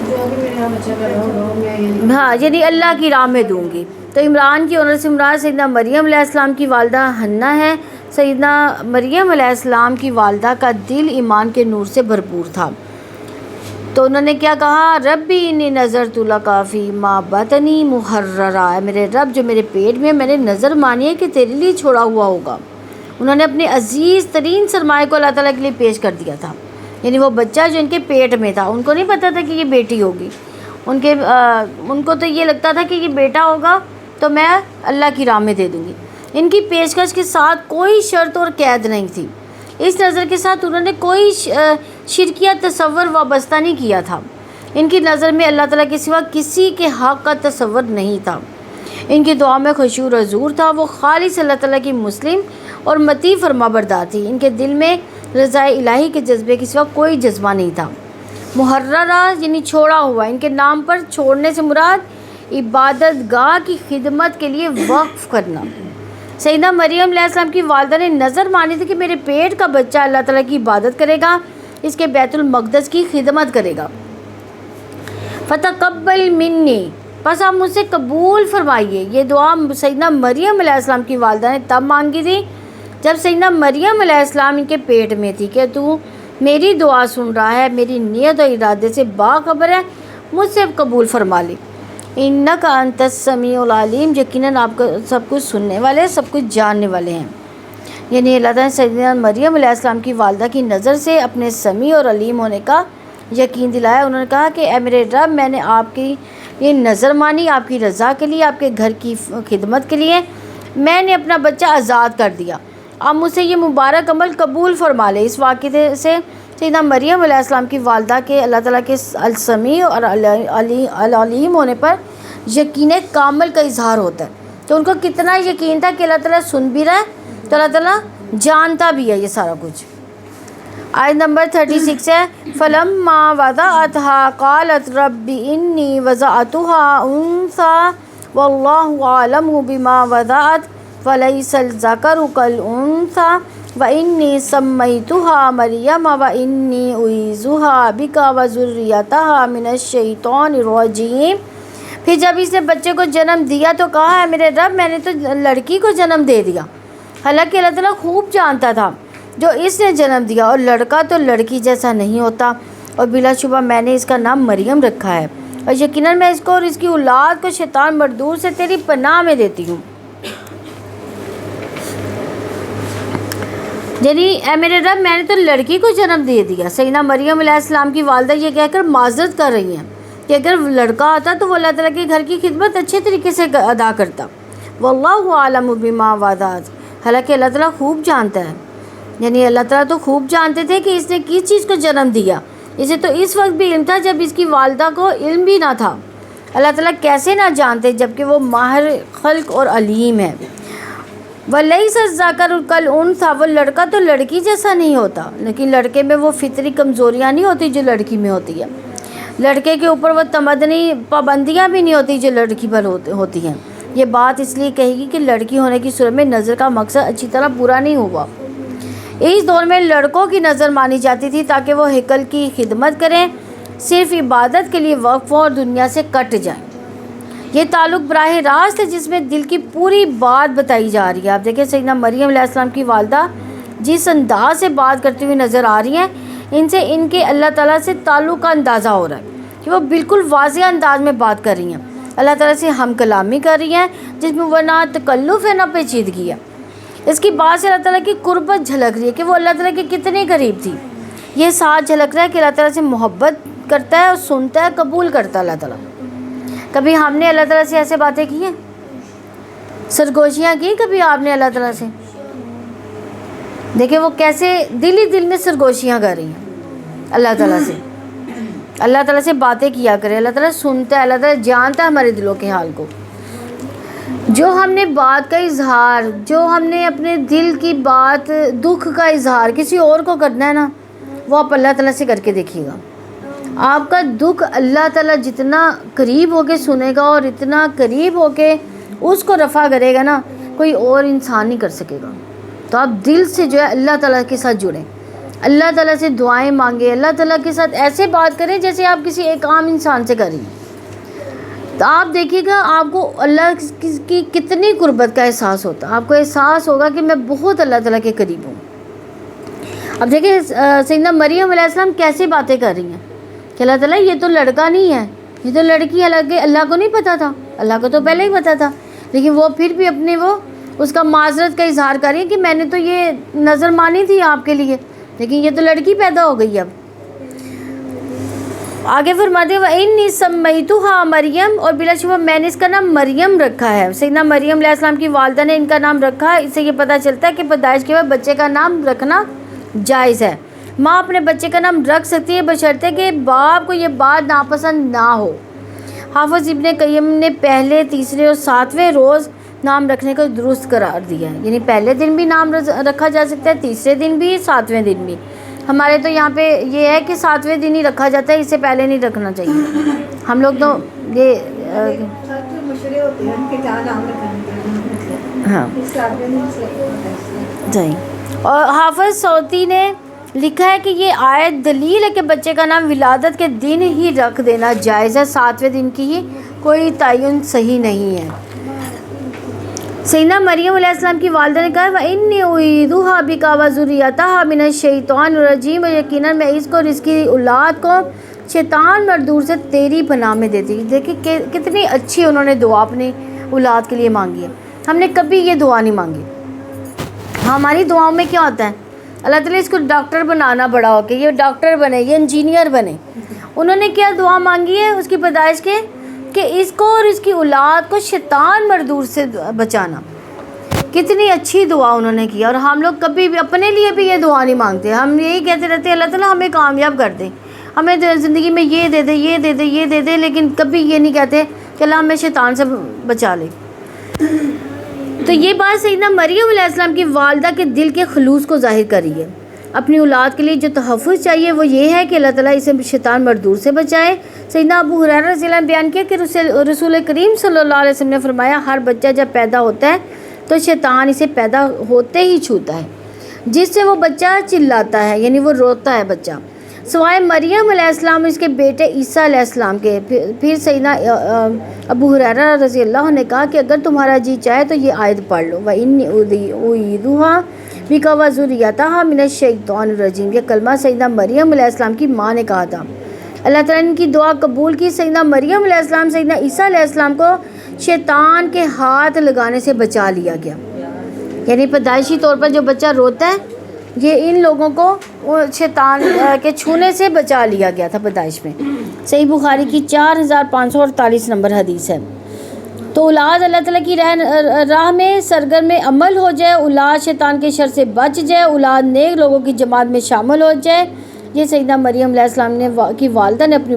جو بھی میرے یہاں بچہ پیدا ہوگا میں یعنی
ہاں، یعنی اللہ کی راہ میں دوں گی۔ تو عمران کی عورت سے مراد سیدنا مریم علیہ السلام کی والدہ حنہ ہے۔ سیدنا مریم علیہ السلام کی والدہ کا دل ایمان کے نور سے بھرپور تھا، تو انہوں نے کیا کہا؟ ربی انی نظرت لک فی ما بطنی محررا، میرے رب جو میرے پیٹ میں نے نظر مانی ہے کہ تیرے لیے چھوڑا ہوا ہوگا۔ انہوں نے اپنے عزیز ترین سرمایہ کو اللہ تعالیٰ کے لیے پیش کر دیا تھا، یعنی وہ بچہ جو ان کے پیٹ میں تھا، ان کو نہیں پتہ تھا کہ یہ بیٹی ہوگی، ان کو تو یہ لگتا تھا کہ یہ بیٹا ہوگا تو میں اللہ کی راہ میں دے دوں گی۔ ان کی پیشکش کے ساتھ کوئی شرط اور قید نہیں تھی، اس نظر کے ساتھ انہوں نے کوئی شرکیہ تصور وابستہ نہیں کیا تھا۔ ان کی نظر میں اللہ تعالیٰ کے سوا کسی کے حق کا تصور نہیں تھا۔ ان کی دعا میں خشوع و حضور تھا، وہ خالص اللہ تعالیٰ کی مسلم اور مطیع فرما بردار تھی۔ ان کے دل میں رضا الہی کے جذبے کے سوا کوئی جذبہ نہیں تھا۔ محررہ یعنی چھوڑا ہوا، ان کے نام پر چھوڑنے سے مراد عبادت گاہ کی خدمت کے لیے وقف کرنا۔ سیدنا مریم علیہ السلام کی والدہ نے نظر مانی تھی کہ میرے پیٹ کا بچہ اللہ تعالیٰ کی عبادت کرے گا، اس کے بیت المقدس کی خدمت کرے گا۔ فتقبل منی، بس آپ مجھ سے قبول فرمائیے۔ یہ دعا سیدنا مریم علیہ السلام کی والدہ نے تب مانگی تھی جب سیدنا مریم علیہ السلام ان کے پیٹ میں تھی کہ تو میری دعا سن رہا ہے، میری نیت اور ارادے سے باخبر ہے، مجھ سے قبول فرما لے۔ انک انت السمیع العلیم، یقیناً آپ کو سب کچھ سننے والے، سب کچھ جاننے والے ہیں۔ یعنی اللہ تعالیٰ نے سیدنا مریم علیہ السلام کی والدہ کی نظر سے اپنے سمیع اور علیم ہونے کا یقین دلایا۔ انہوں نے کہا کہ اے میرے رب، میں نے آپ کی یہ نظر مانی آپ کی رضا کے لیے، آپ کے گھر کی خدمت کے لیے، میں نے اپنا بچہ آزاد کر دیا، آپ مجھ سے یہ مبارک عمل قبول فرما لے۔ اس واقعے سے سیدنا مریم علیہ السلام کی والدہ کے اللہ تعالیٰ کے السمیع اور العلیم ہونے پر یقین کامل کا اظہار ہوتا ہے، تو ان کو کتنا یقین تھا کہ اللہ تعالیٰ سن بھی رہا ہے تو اللہ تعالیٰ جانتا بھی ہے یہ سارا کچھ۔ آیت نمبر 36 ہے، فَلَمَّا وَضَعَتْهَا قَالَتْ رَبِّ إِنِّي وَضَعْتُهَا أُنثَىٰ وَاللَّهُ أَعْلَمُ بِمَا وَضَعَتْ وَلَيْسَ الذَّكَرُ كَالْأُنثَىٰ وَإِنِّي سَمَّيْتُهَا مَرْيَمَ وَإِنِّي أُعِيذُهَا بِكَ وَذُرِّيَّتَهَا مِنَ الشَّيْطَانِ الرَّجِيمِ۔ پھر جب اس نے بچے کو جنم دیا تو کہا ہے میرے رب، میں نے تو لڑکی کو جنم دے دیا، حالانکہ اللہ تعالیٰ خوب جانتا تھا جو اس نے جنم دیا، اور لڑکا تو لڑکی جیسا نہیں ہوتا، اور بلا شبہ میں نے اس کا نام مریم رکھا ہے، اور یقیناً میں اس کو اور اس کی اولاد کو شیطان مردود سے تیری پناہ میں دیتی ہوں۔ یعنی اے میرے رب، میں نے تو لڑکی کو جنم دے دیا۔ سیدنا مریم علیہ السلام کی والدہ یہ کہہ کر معذرت کر رہی ہیں کہ اگر لڑکا ہوتا تو وہ اللہ تعالیٰ کے گھر کی خدمت اچھے طریقے سے ادا کرتا۔ واللہ اعلم بما وضعت، حالانکہ اللہ تعالیٰ خوب جانتا ہے، یعنی اللہ تعالیٰ تو خوب جانتے تھے کہ اس نے کس چیز کو جنم دیا، اسے تو اس وقت بھی علم تھا جب اس کی والدہ کو علم بھی نہ تھا۔ اللہ تعالیٰ کیسے نہ جانتے جبکہ وہ ماہر خلق اور علیم ہے۔ وَلَيْسَ الذَّكَرُ كَالْأُنثَىٰ، وہ لڑکا تو لڑکی جیسا نہیں ہوتا، لیکن لڑکے میں وہ فطری کمزوریاں نہیں ہوتی جو لڑکی میں ہوتی ہے، لڑکے کے اوپر وہ تمدنی پابندیاں بھی نہیں ہوتی جو لڑکی پر ہوتی ہیں۔ یہ بات اس لیے کہے گی کہ لڑکی ہونے کی صورت میں نظر کا مقصد اچھی طرح پورا نہیں ہوا۔ اس دور میں لڑکوں کی نظر مانی جاتی تھی تاکہ وہ ہیکل کی خدمت کریں، صرف عبادت کے لیے وقف ہوں اور دنیا سے کٹ جائیں۔ یہ تعلق براہ راست ہے جس میں دل کی پوری بات بتائی جا رہی ہے۔ آپ دیکھیں سیدنا مریم علیہ السلام کی والدہ جس انداز سے بات کرتی ہوئی نظر آ رہی ہیں، ان سے ان کے اللہ تعالیٰ سے تعلق کا اندازہ ہو رہا ہے کہ وہ بالکل واضح انداز میں بات کر رہی ہیں، اللہ تعالیٰ سے ہم کلامی کر رہی ہیں جس میں وہ نہ تکلف ہے نہ پیچیدگی ہے۔ اس کی بات سے اللہ تعالیٰ کی قربت جھلک رہی ہے کہ وہ اللہ تعالیٰ کے کتنے قریب تھی۔ یہ ساتھ جھلک رہا ہے کہ اللہ تعالیٰ سے محبت کرتا ہے اور سنتا ہے، قبول کرتا ہے اللہ تعالیٰ۔ کبھی ہم نے اللہ تعالیٰ سے ایسے باتیں کی ہیں؟ سرگوشیاں کی کبھی آپ نے اللہ تعالیٰ سے؟ دیکھیں وہ کیسے دل ہی دل میں سرگوشیاں کر رہی ہیں اللہ تعالیٰ سے۔ اللہ تعالیٰ سے باتیں کیا کرے، اللہ تعالیٰ سنتا ہے، اللہ تعالیٰ جانتا ہے ہمارے دلوں کے حال کو۔ جو ہم نے بات کا اظہار، جو ہم نے اپنے دل کی بات، دکھ کا اظہار کسی اور کو کرنا ہے نا، وہ آپ اللہ تعالیٰ سے کر کے دیکھیے گا. آپ کا دکھ اللہ تعالیٰ جتنا قریب ہو کے سنے گا اور اتنا قریب ہو کے اس کو رفع کرے گا نا، کوئی اور انسان نہیں کر سکے گا. تو آپ دل سے جو ہے اللہ تعالیٰ کے ساتھ جڑیں، اللہ تعالیٰ سے دعائیں مانگیں، اللہ تعالیٰ کے ساتھ ایسے بات کریں جیسے آپ کسی ایک عام انسان سے کریں. تو آپ دیکھیے گا آپ کو اللہ کی کتنی قربت کا احساس ہوتا ہے. آپ کو احساس ہوگا کہ میں بہت اللہ تعالیٰ کے قریب ہوں. اب دیکھیں سیدنا مریم علیہ السلام کیسے باتیں کر رہی ہیں کہ اللہ تعالیٰ یہ تو لڑکا نہیں ہے، یہ تو لڑکی ہے. اللہ کو نہیں پتہ تھا، اللہ کو تو پہلے ہی پتہ تھا، لیکن وہ پھر بھی اپنے اس کا معذرت کا اظہار کر رہی ہے کہ میں نے تو یہ نظر مانی تھی آپ کے لیے، لیکن یہ تو لڑکی پیدا ہو گئی. اب آگے فرماتے ہیں وَإِنِّي سَمَّيْتُهَا مریم، اور بلا شبہ میں نے اس کا نام مریم رکھا ہے. سیدنا مریم علیہ السلام کی والدہ نے ان کا نام رکھا. اس سے یہ پتہ چلتا ہے کہ پیدائش کے بعد بچے کا نام رکھنا جائز ہے. ماں اپنے بچے کا نام رکھ سکتی ہے بشرطے کہ باپ کو یہ بات ناپسند نہ ہو. حافظ ابن قیم نے پہلے، تیسرے اور 7ویں روز نام رکھنے کو درست قرار دیا ہے. یعنی پہلے دن بھی نام رکھا جا سکتا ہے، تیسرے دن بھی، 7ویں دن بھی. ہمارے تو یہاں پہ یہ ہے کہ 7ویں دن ہی رکھا جاتا ہے، اس سے پہلے نہیں رکھنا چاہیے. ہم لوگ تو یہ
مشورے ہوتے ہیں کہ کیا نام رکھنا ہے.
ہاں
جی.
اور حافظ صوتی نے لکھا ہے کہ یہ آیت دلیل ہے کہ بچے کا نام ولادت کے دن ہی رکھ دینا جائز ہے، 7ویں دن کی ہی کوئی تعین صحیح نہیں ہے. سیدنا مریم علیہ السلام کی والدہ نے کہا وَإِنِّي أُعِيذُهَا بِكَ وَذُرِّيَّتَهَا مِنَ الشَّيْطَانِ الرَّجِيمِ، اور یقیناً میں اس کو اور اس کی اولاد کو شیطان مردود سے تیری پناہ میں دیتی. دیکھیں کتنی اچھی انہوں نے دعا اپنی اولاد کے لیے مانگی ہے. ہم نے کبھی یہ دعا نہیں مانگی. ہماری دعاؤں میں کیا ہوتا ہے؟ اللہ تعالیٰ اس کو ڈاکٹر بنانا بڑا ہو کے، یہ ڈاکٹر بنے، یہ انجینئر بنے. انہوں نے کیا دعا مانگی ہے اس کی پیدائش کے کہ اس کو اور اس کی اولاد کو شیطان مردود سے بچانا. کتنی اچھی دعا انہوں نے کی. اور ہم لوگ کبھی بھی اپنے لیے بھی یہ دعا نہیں مانگتے. ہم یہی کہتے رہتے ہیں اللہ تعالیٰ ہمیں کامیاب کر دے، ہمیں زندگی میں یہ دے دے، یہ دے دے، یہ دے دے، لیکن کبھی یہ نہیں کہتے کہ اللہ ہمیں شیطان سے بچا لے. تو یہ بات سیدنا مریم علیہ السلام کی والدہ کے دل کے خلوص کو ظاہر کر رہی ہے. اپنی اولاد کے لیے جو تحفظ چاہیے وہ یہ ہے کہ اللہ تعالیٰ اسے شیطان مردود سے بچائے. سیدنا ابو ہریرہ رضی اللہ عنہ بیان کیا کہ رسول کریم صلی اللہ علیہ وسلم نے فرمایا ہر بچہ جب پیدا ہوتا ہے تو شیطان اسے پیدا ہوتے ہی چھوتا ہے، جس سے وہ بچہ چلاتا ہے، یعنی وہ روتا ہے بچہ، سوائے مریم علیہ السلام اور اس کے بیٹے عیسیٰ علیہ السلام کے. پھر سیدنا ابو ہریرہ رضی اللہ عنہ نے کہا کہ اگر تمہارا جی چاہے تو یہ آیت پڑھ لو وَإِنِّي أُعِيذُهَا بِكَ وَذُرِّيَّتَهَا مِنَ الشَّيْطَانِ الرَّجِيمِ. یہ کلمہ سیدنا مریم علیہ السلام کی ماں نے کہا تھا. اللہ تعالیٰ نے ان کی دعا قبول کی. سیدنا مریم علیہ السلام، سیدنا عیسیٰ علیہ السلام کو شیطان کے ہاتھ لگانے سے بچا لیا گیا. یعنی پیدائشی طور پر جو بچہ روتا ہے یہ ان لوگوں کو شیطان کے چھونے سے بچا لیا گیا تھا پیدائش میں. صحیح بخاری کی 4548 نمبر حدیث ہے. تو اولاد اللہ تعالیٰ کی راہ میں سرگرم عمل ہو جائے، اولاد شیطان کے شر سے بچ جائے، اولاد نیک لوگوں کی جماعت میں شامل ہو جائے. یہ سیدنا مریم علیہ السلام کی والدہ نے اپنی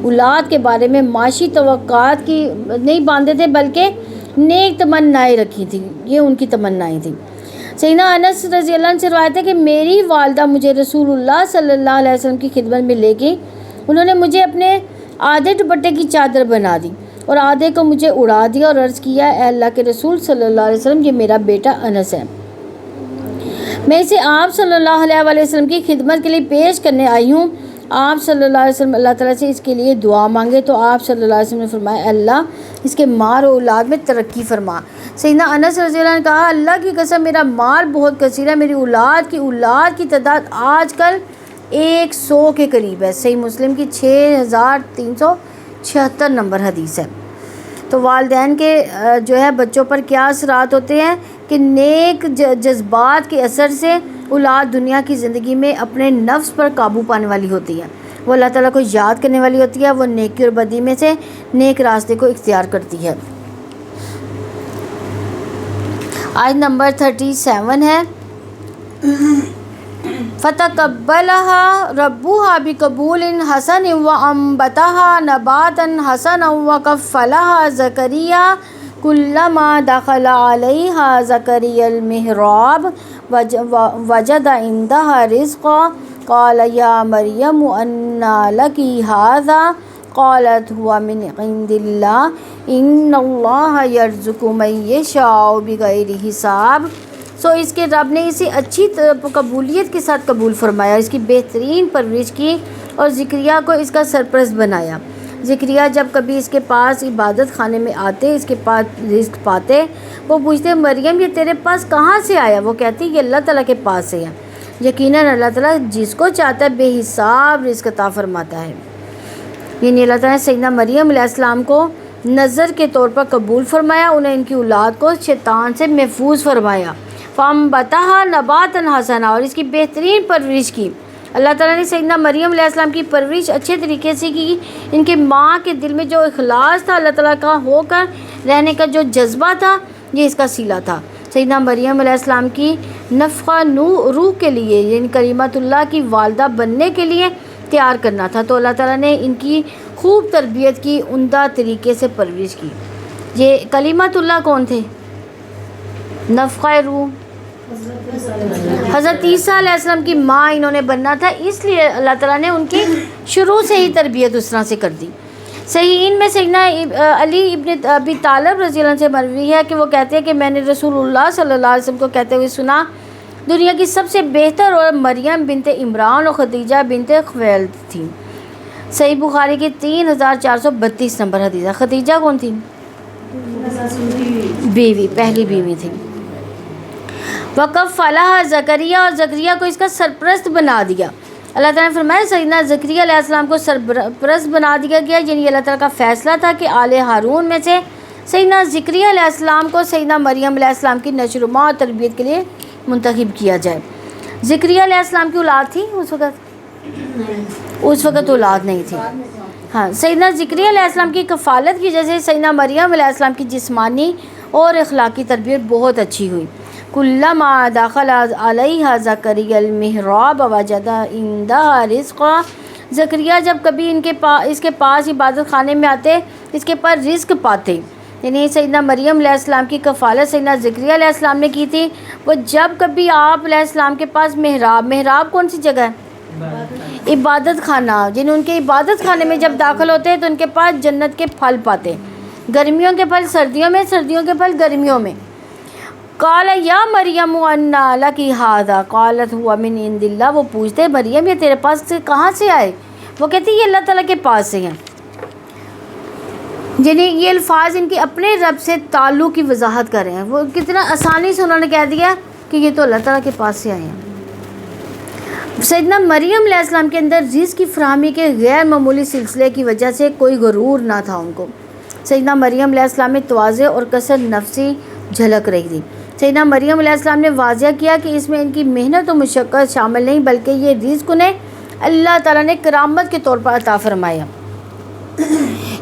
اولاد کے بارے میں معاشی توقعات کی نہیں باندھے تھے بلکہ نیک تمنائیں رکھی تھیں. یہ ان کی تمنائیں تھیں. سیدنا انس رضی اللہ عنہ سے روایت ہے کہ میری والدہ مجھے رسول اللہ صلی اللہ علیہ وسلم کی خدمت میں لے گئی. انہوں نے مجھے اپنے آدھے دوپٹے کی چادر بنا دی اور آدھے کو مجھے اڑا دیا اور عرض کیا اے اللہ کے رسول صلی اللہ علیہ وسلم یہ میرا بیٹا انس ہے، میں اسے آپ صلی اللہ علیہ وسلم کی خدمت کے لیے پیش کرنے آئی ہوں. آپ صلی اللہ علیہ وسلم اللہ تعالیٰ سے اس کے لیے دعا مانگے تو آپ صلی اللہ علیہ وسلم نے فرمایا اللہ اس کے مال و اولاد میں ترقی فرما. سیدنا انس رضی اللہ عنہ نے کہا اللہ کی قسم میرا مال بہت کثیر ہے، میری اولاد کی تعداد آج کل 100 کے قریب ہے. صحیح مسلم کی 6376 نمبر حدیث ہے. تو والدین کے جو ہے بچوں پر کیا اثرات ہوتے ہیں کہ نیک جذبات کے اثر سے اولاد دنیا کی زندگی میں اپنے نفس پر قابو پانے والی ہوتی ہے، وہ اللہ تعالیٰ کو یاد کرنے والی ہوتی ہے، وہ نیکی اور بدی میں سے نیک راستے کو اختیار کرتی ہے. آیت نمبر 37 ہے فَتَقَبَّلَهَا رَبُّهَا بِقَبُولٍ حَسَنٍ وَأَنبَتَهَا نَبَاتًا حَسَنًا وَكَفَّلَهَا زَكَرِيَّا کلما دخل علیہا زکریا المحراب وجد عندہا رزقا قال یا مریم انا لکی ھذا قالت هو من عند اللہ ان اللہ یرزق من یشاء بغیر حساب۔ اس کے رب نے اسے اچھی قبولیت کے ساتھ قبول فرمایا، اس کی بہترین پرورش کی اور زکریا کو اس کا سرپرست بنایا۔ زکریا جب کبھی اس کے پاس عبادت خانے میں آتے، اس کے پاس رزق پاتے، وہ پوچھتے مریم یہ تیرے پاس کہاں سے آیا؟ وہ کہتی یہ اللہ تعالیٰ کے پاس سے ہے۔ یقیناً اللہ تعالیٰ جس کو چاہتا ہے بے حساب رزق عطا فرماتا ہے۔ یعنی اللہ تعالیٰ نے سیدنا مریم علیہ السلام کو نظر کے طور پر قبول فرمایا، انہیں ان کی اولاد کو شیطان سے محفوظ فرمایا۔ فَأَنبَتَهَا نَبَاتًا حَسَنًا، اور اس کی بہترین پرورش کی۔ اللہ تعالیٰ نے سیدنا مریم علیہ السلام کی پرورش اچھے طریقے سے کی۔ ان کے ماں کے دل میں جو اخلاص تھا، اللہ تعالیٰ کا ہو کر رہنے کا جو جذبہ تھا، یہ اس کا صلہ تھا۔ سیدنا مریم علیہ السلام کی نفخہ روح کے لیے، یعنی کلیمۃ اللہ کی والدہ بننے کے لیے تیار کرنا تھا، تو اللہ تعالیٰ نے ان کی خوب تربیت کی، عمدہ طریقے سے پرورش کی۔ یہ کلیمۃ اللہ کون تھے؟ نفخہ روح حضرت عیسیٰ علیہ السلام کی ماں انہوں نے بننا تھا، اس لیے اللہ تعالیٰ نے ان کی شروع سے ہی تربیت اس طرح سے کر دی۔ صحیحین میں سیدنا علی ابن ابی طالب رضی اللہ عنہ سے مروی ہے کہ وہ کہتے ہیں کہ میں نے رسول اللہ صلی اللہ علیہ وسلم کو کہتے ہوئے سنا، دنیا کی سب سے بہتر اور مریم بنت عمران اور خدیجہ بنت خویلد تھیں۔ صحیح بخاری کی 3432 نمبر حدیث ہے۔ خدیجہ کون تھی؟ بیوی، پہلی بیوی تھی۔ وَكَفَّلَهَا زکریا، اور زکریا کو اس کا سرپرست بنا دیا۔ اللہ تعالیٰ نے فرمایا سیدنا زکریا علیہ السلام کو سرپرست بنا دیا گیا، یعنی اللہ تعالیٰ کا فیصلہ تھا کہ آل ہارون میں سے سیدنا زکریا علیہ السلام کو سیدنا مریم علیہ السلام کی نشو و نما اور تربیت کے لیے منتخب کیا جائے۔ زکریا علیہ السلام کی اولاد تھی اس وقت اولاد نہیں تھی۔ ہاں، سیدنا زکریا علیہ السلام کی کفالت کی وجہ سے سیدنا مریم علیہ السلام کی جسمانی اور اخلاقی تربیت بہت اچھی ہوئی۔ کلما دخل علیہا زکریا المحراب وجد عندہا رزقا، زکریا جب کبھی اس کے پاس عبادت خانے میں آتے، اس کے پاس رزق پاتے۔ یعنی سیدنا مریم علیہ السلام کی کفالت سیدنا زکریا علیہ السلام نے کی تھی۔ وہ جب کبھی آپ علیہ السلام کے پاس محراب کون سی جگہ ہے؟ عبادت خانہ، یعنی ان کے عبادت خانے میں جب داخل ہوتے ہیں تو ان کے پاس جنت کے پھل پاتے، گرمیوں کے پھل سردیوں میں، سردیوں کے پھل گرمیوں میں۔ قال یا مریم انا لکی ھذا قالت هو من عند اللہ، وہ پوچھتے مریم یہ تیرے پاس سے کہاں سے آئے؟ وہ کہتی یہ اللہ تعالیٰ کے پاس سے ہیں۔ یعنی یہ الفاظ ان کی اپنے رب سے تعلق کی وضاحت کر رہے ہیں، وہ کتنا آسانی سے انہوں نے کہہ دیا کہ یہ تو اللہ تعالیٰ کے پاس سے آئے ہیں۔ سیدنا مریم علیہ السلام کے اندر رزق کی فراہمی کے غیر معمولی سلسلے کی وجہ سے کوئی غرور نہ تھا ان کو۔ سیدنا مریم علیہ السلام میں تواضع اور کثرت نفسی جھلک رہی تھی۔ سیدنا مریم علیہ السلام نے واضح کیا کہ اس میں ان کی محنت و مشقت شامل نہیں، بلکہ یہ رزق انہیں اللہ تعالیٰ نے کرامت کے طور پر عطا فرمایا۔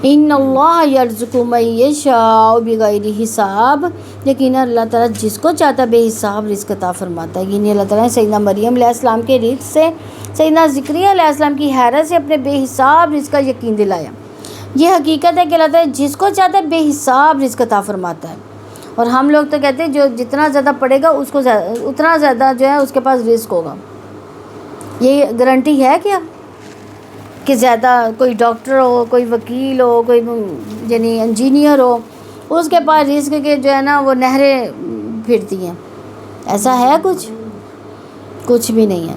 ان اللہ یرزق من یشاء بغیر حساب، یقیناً اللہ تعالیٰ جس کو چاہتا بے حساب رزق عطا فرماتا ہے۔ یعنی اللہ تعالیٰ نے سیدنا مریم علیہ السلام کے رزق سے سیدنا زکریا علیہ السلام کی حیرت سے اپنے بے حساب رزق کا یقین دلایا۔ یہ حقیقت ہے کہ اللہ تعالیٰ جس کو چاہتا ہے بے حساب رزق عطا فرماتا ہے، اور ہم لوگ تو کہتے ہیں جو جتنا زیادہ پڑھے گا اس کو اتنا زیادہ جو ہے اس کے پاس رزق ہوگا۔ یہ گارنٹی ہے کیا کہ زیادہ کوئی ڈاکٹر ہو، کوئی وکیل ہو، کوئی یعنی انجینئر ہو، اس کے پاس رزق کے جو ہے نا وہ نہریں پھرتی ہیں؟ ایسا ہے کچھ بھی نہیں ہے۔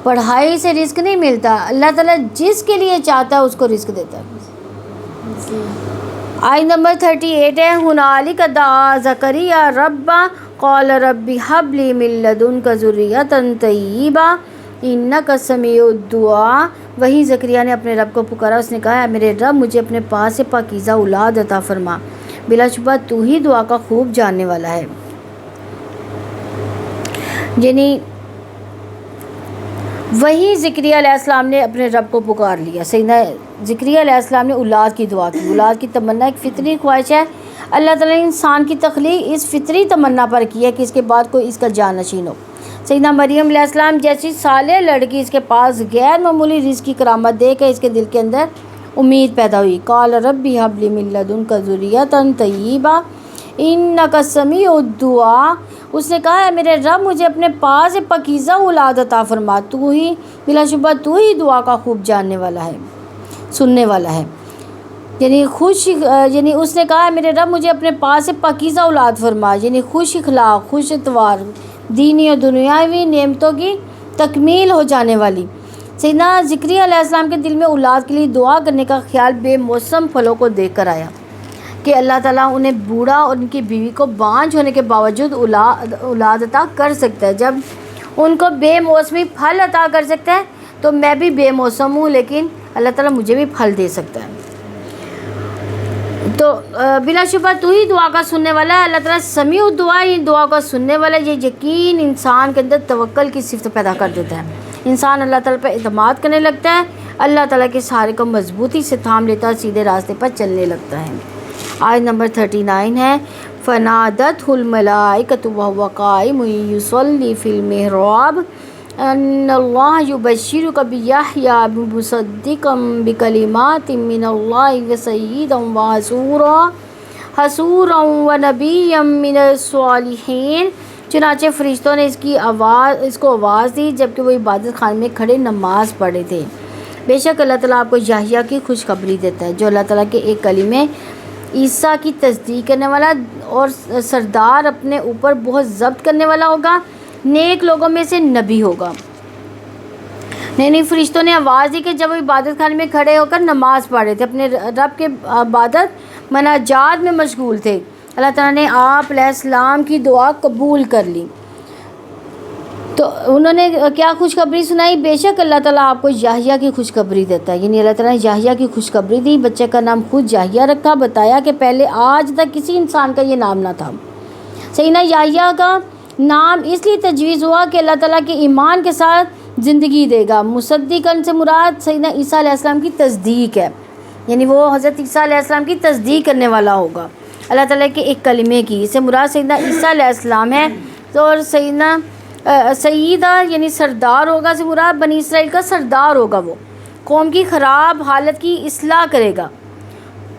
پڑھائی سے رزق نہیں ملتا، اللہ تعالیٰ جس کے لیے چاہتا ہے اس کو رزق دیتا ہے۔ آیت نمبر 38 ہے، ہنالک دعا زکریا ربہ قال رب ہب لی من لدنک ذریۃ طیبہ انک سمیع الدعاء۔ وہی زکریا نے اپنے رب کو پکارا، اس نے کہا ہے میرے رب مجھے اپنے پاس سے پاکیزہ اولاد عطا فرما، بلا شبہ تو ہی دعا کا خوب جاننے والا ہے۔ یعنی وہی زکریا علیہ السلام نے اپنے رب کو پکار لیا۔ سیدنا زکریا علیہ السلام نے اولاد کی دعا کی۔ اولاد کی تمنا ایک فطری خواہش ہے، اللہ تعالیٰ نے انسان کی تخلیق اس فطری تمنا پر کی ہے کہ اس کے بعد کوئی اس کا جانشین ہو۔ سیدنا مریم علیہ السلام جیسی صالح لڑکی اس کے پاس غیر معمولی رزق کی کرامت دے کے اس کے دل کے اندر امید پیدا ہوئی۔ قال ربی ہب لی من لدنک ذریۃ طیبہ، انک سمیع الدعا، اس نے کہا ہے میرے رب مجھے اپنے پاس سے پاکیزہ اولاد عطا فرما، تو ہی بلا شبہ تو ہی دعا کا خوب جاننے والا ہے، سننے والا ہے۔ یعنی اس نے کہا ہے میرے رب مجھے اپنے پاس سے پاکیزہ اولاد فرما، یعنی خوش اخلاق، خوش اتوار، دینی اور دنیاوی نعمتوں کی تکمیل ہو جانے والی۔ سیدنا زکریا علیہ السلام کے دل میں اولاد کے لیے دعا کرنے کا خیال بے موسم پھلوں کو دیکھ کر آیا کہ اللہ تعالیٰ انہیں بوڑھا اور ان کی بیوی کو بانجھ ہونے کے باوجود اولاد عطا کر سکتا ہے۔ جب ان کو بے موسمی پھل عطا کر سکتا ہے تو میں بھی بے موسم ہوں، لیکن اللہ تعالیٰ مجھے بھی پھل دے سکتا ہے۔ تو بلا شبہ تو ہی دعا کا سننے والا ہے۔ اللہ تعالیٰ سمیع الدعا، یہ دعا کا سننے والا، یہ یقین انسان کے اندر توکل کی صفت پیدا کر دیتا ہے۔ انسان اللہ تعالیٰ پہ اعتماد کرنے لگتا ہے، اللہ تعالیٰ کے سہارے کو مضبوطی سے تھام لیتا ہے، سیدھے راستے پر چلنے لگتا ہے۔ آیت نمبر 39 ہے فنادتہ الملائکۃ وہو قائم یصلی فی المحراب ان اللہ یبشرک بیحییٰ مصدقا بکلمات من اللہ وسیدا وحصورا ونبیا من الصالحین۔ چنانچہ فرشتوں نے اس کو آواز دی جبکہ وہ عبادت خانے میں کھڑے نماز پڑھ رہے تھے۔ بے شک اللہ تعالیٰ آپ کو یحییٰ کی خوشخبری دیتا ہے جو اللہ تعالیٰ کے ایک کلمے عیسیٰ کی تصدیق کرنے والا اور سردار اپنے اوپر بہت ضبط کرنے والا ہوگا، نیک لوگوں میں سے نبی ہوگا۔ نہیں فرشتوں نے آواز دی کہ جب وہ عبادت خانے میں کھڑے ہو کر نماز پڑھ رہے تھے، اپنے رب کے عبادت مناجات میں مشغول تھے، اللہ تعالیٰ نے آپ علیہ السلام کی دعا قبول کر لی۔ تو انہوں نے کیا خوشخبری سنائی؟ بے شک اللہ تعالیٰ آپ کو یحییٰ کی خوشخبری دیتا ہے، یعنی اللہ تعالیٰ نے یحییٰ کی خوشخبری دی، بچے کا نام خود یحییٰ رکھا، بتایا کہ پہلے آج تک کسی انسان کا یہ نام نہ تھا۔ سیدنا یحییٰ کا نام اس لیے تجویز ہوا کہ اللہ تعالیٰ کے ایمان کے ساتھ زندگی دے گا۔ مصدقاً سے مراد سیدنا عیسیٰ علیہ السلام کی تصدیق ہے، یعنی وہ حضرت عیسیٰ علیہ السلام کی تصدیق کرنے والا ہوگا اللہ تعالیٰ کے ایک کلمے کی۔ اس سے مراد سیدنا عیسیٰ علیہ السلام ہے، تو اور سیدنا سیدہ یعنی سردار ہوگا، سے مراد بنی اسرائیل کا سردار ہوگا، وہ قوم کی خراب حالت کی اصلاح کرے گا۔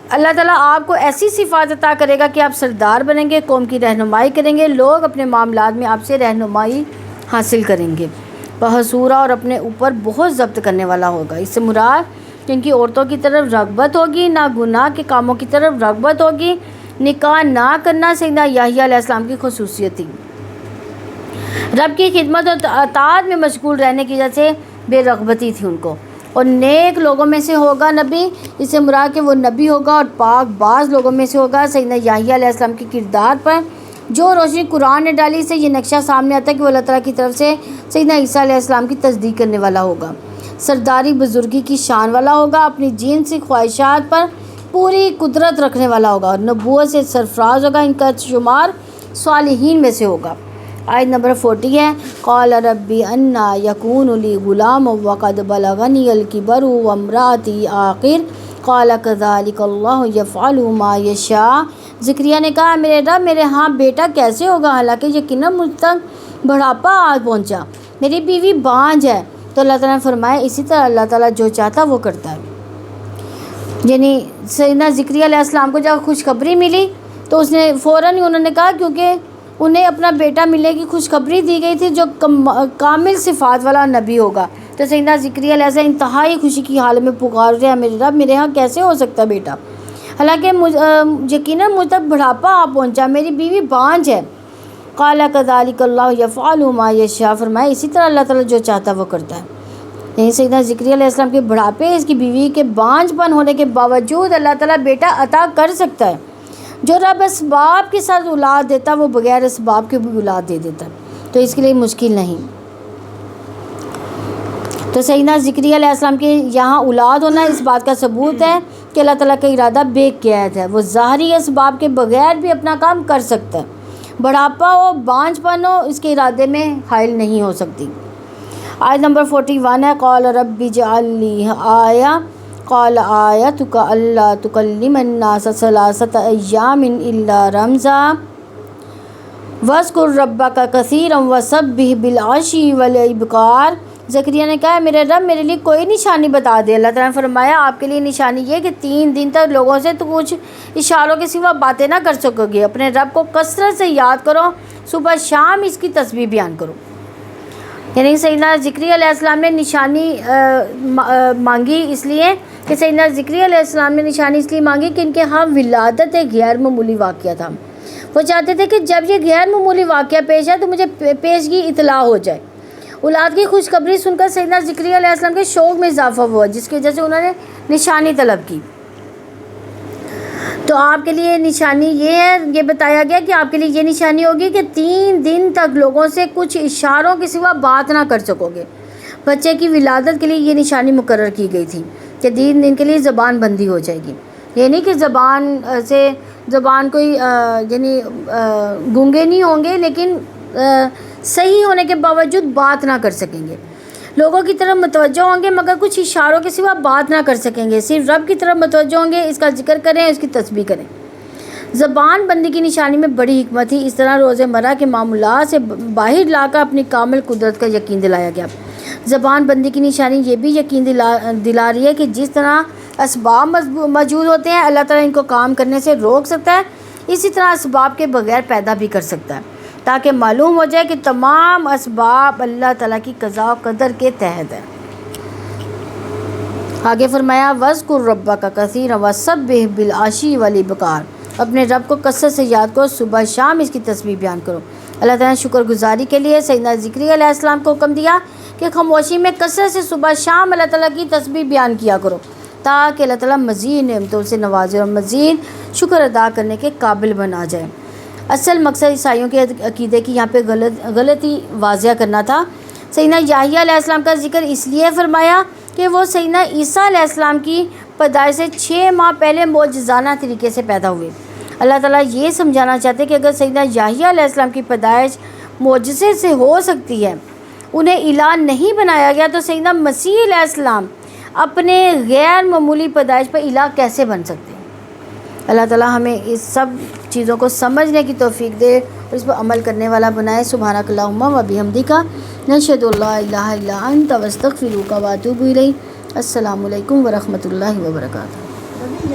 اللہ تعالیٰ آپ کو ایسی صفات عطا کرے گا کہ آپ سردار بنیں گے، قوم کی رہنمائی کریں گے، لوگ اپنے معاملات میں آپ سے رہنمائی حاصل کریں گے۔ بحصورا، اور اپنے اوپر بہت ضبط کرنے والا ہوگا۔ اس سے مراد جن کی عورتوں کی طرف رغبت ہوگی، نہ گناہ کے کاموں کی طرف رغبت ہوگی، نکاح نہ کرنا سیدنا یحییٰ علیہ السلام کی خصوصیت تھی۔ رب کی خدمت اور اطاعت میں مشغول رہنے کی وجہ سے بے رغبتی تھی ان کو۔ اور نیک لوگوں میں سے ہوگا نبی، اس سے مراد کہ وہ نبی ہوگا اور پاک باز لوگوں میں سے ہوگا۔ سیدنا یحییٰ علیہ السلام کے کردار پر جو روشنی قرآن نے ڈالی، سے یہ نقشہ سامنے آتا ہے کہ وہ اللہ تعالیٰ کی طرف سے سیدنا عیسیٰ علیہ السلام کی تصدیق کرنے والا ہوگا، سرداری بزرگی کی شان والا ہوگا، اپنی جنسی خواہشات پر پوری قدرت رکھنے والا ہوگا اور نبوت سے سرفراز ہوگا، ان کا شمار صالحین میں سے ہوگا۔ آیت نمبر 40 ہے قال ربی انا یکون لی غلام وقد بلغنی الکبر وامرأتی عاقر قال کذلک اللہ یفعل ما یشاء۔ زکریا نے کہا میرے رب میرے ہاں بیٹا کیسے ہوگا، حالانکہ یقیناً مجھ تک بڑھاپا آ پہنچا، میری بیوی بانجھ ہے۔ تو اللہ تعالیٰ نے فرمایا اسی طرح اللہ تعالیٰ جو چاہتا وہ کرتا ہے۔ یعنی سیدنا زکریا علیہ السلام کو جب خوشخبری ملی تو اس نے فوراً ہی انہوں نے کہا، کیونکہ انہیں اپنا بیٹا ملے کی خوشخبری دی گئی تھی جو کامل صفات والا نبی ہوگا، تو سیدنا زکریا علیہ السلام انتہائی خوشی کی حالت میں پکار رہے ہیں میرے رب میرے ہاں کیسے ہو سکتا بیٹا، حالانکہ یقیناً مجھ تک بڑھاپا آ پہنچا، میری بیوی بانجھ ہے۔ قال کذلک اللہ یفعل ما یشاء، فرمایا اسی طرح اللہ تعالیٰ جو چاہتا وہ کرتا ہے۔ یعنی سیدنا زکریا علیہ السلام کے بڑھاپے، اس کی بیوی کے بانجھ پن ہونے کے باوجود اللہ تعالیٰ بیٹا عطا کر سکتا ہے۔ جو رب اسباب کے ساتھ اولاد دیتا وہ بغیر اسباب کے بھی اولاد دے دیتا، تو اس کے لیے مشکل نہیں۔ تو سیدنا زکریا علیہ السلام کے یہاں اولاد ہونا اس بات کا ثبوت ہے کہ اللہ تعالیٰ کا ارادہ بے قید ہے، وہ ظاہری اسباب کے بغیر بھی اپنا کام کر سکتا ہے، بڑھاپا ہو بانجھ پن ہو اس کے ارادے میں حائل نہیں ہو سکتی۔ آیت نمبر 41 ہے قال رب اجعل لی آیہ قال آیتک اللہ تکلم الناس ثلاثۃ ایام الا رمزا واذکر ربک کثیرا وسبح بالعشی والابکار زکریا نے کہا میرے رب میرے لیے کوئی نشانی بتا دے۔ اللہ تعالیٰ نے فرمایا آپ کے لیے نشانی یہ کہ 3 دن تک لوگوں سے تو کچھ اشاروں کے سوا باتیں نہ کر سکو گے، اپنے رب کو کثرت سے یاد کرو، صبح شام اس کی تسبیح بیان کرو۔ یعنی سیدنا زکریا علیہ السلام نے نشانی مانگی اس لیے کہ سیدنا زکریا علیہ السلام نے نشانی اس لیے مانگی کہ ان کے ہاں ولادت ایک غیر معمولی واقعہ تھا۔ وہ چاہتے تھے کہ جب یہ غیر معمولی واقعہ پیش ہے تو مجھے پیشگی اطلاع ہو جائے۔ اولاد کی خوشخبری سن کر سیدنا زکریا علیہ السلام کے شوق میں اضافہ ہوا، جس کی وجہ سے انہوں نے نشانی طلب کی۔ تو آپ کے لیے نشانی یہ ہے، یہ بتایا گیا کہ آپ کے لیے یہ نشانی ہوگی کہ 3 دن تک لوگوں سے کچھ اشاروں کے سوا بات نہ کر سکو گے۔ بچے کی ولادت کے لیے یہ نشانی مقرر کی گئی تھی کہ 3 دن کے لیے زبان بندی ہو جائے گی۔ یہ نہیں کہ زبان کوئی یعنی گونگے نہیں ہوں گے، لیکن صحیح ہونے کے باوجود بات نہ کر سکیں گے۔ لوگوں کی طرف متوجہ ہوں گے مگر کچھ اشاروں کے سوا بات نہ کر سکیں گے، صرف رب کی طرف متوجہ ہوں گے، اس کا ذکر کریں، اس کی تسبیح کریں۔ زبان بندی کی نشانی میں بڑی حکمت تھی، اس طرح روزمرہ کے معاملات سے باہر لا کر اپنی کامل قدرت کا یقین دلایا گیا۔ زبان بندی کی نشانی یہ بھی یقین دلا رہی ہے کہ جس طرح اسباب موجود ہوتے ہیں اللہ تعالیٰ ان کو کام کرنے سے روک سکتا ہے، اسی طرح اسباب کے بغیر پیدا بھی کر سکتا ہے، تاکہ معلوم ہو جائے کہ تمام اسباب اللہ تعالیٰ کی قضاء و قدر کے تحت ہے۔ آگے فرمایا وَاذْكُرْ رَبَّكَ كَثِيرًا وَسَبِّحْ بِالْعَشِيِّ وَالْإِبْكَارِ، اپنے رب کو کثرت سے یاد کرو، صبح شام اس کی تسبیح بیان کرو۔ اللہ تعالیٰ نے شکر گزاری کے لیے سیدنا زکریا علیہ السلام کو حکم دیا کہ خاموشی میں کثرت سے صبح شام اللہ تعالیٰ کی تسبیح بیان کیا کرو، تاکہ اللہ تعالیٰ مزید نعمتوں سے نوازے اور مزید شکر ادا کرنے کے قابل بنا جائے۔ اصل مقصد عیسائیوں کے عقیدے کی یہاں پہ غلطی واضح کرنا تھا۔ سیدنا یحییٰ علیہ السلام کا ذکر اس لیے فرمایا کہ وہ سیدنا عیسیٰ علیہ السلام کی پیدائش سے 6 ماہ پہلے معجزانہ طریقے سے پیدا ہوئے۔ اللہ تعالیٰ یہ سمجھانا چاہتے کہ اگر سیدنا یحییٰ علیہ السلام کی پیدائش معجزے سے ہو سکتی ہے، انہیں الہ نہیں بنایا گیا، تو سیدنا مسیح علیہ السلام اپنے غیر معمولی پیدائش پر الہ کیسے بن سکتے ہیں؟ اللہ تعالیٰ ہمیں اس سب چیزوں کو سمجھنے کی توفیق دے اور اس پر عمل کرنے والا بنائے۔ سبحانک اللہم و بحمدک، نشہد ان لا الہ الا انت، نستغفرک و نتوب الیک۔ السلام علیکم ورحمۃ اللہ وبرکاتہ۔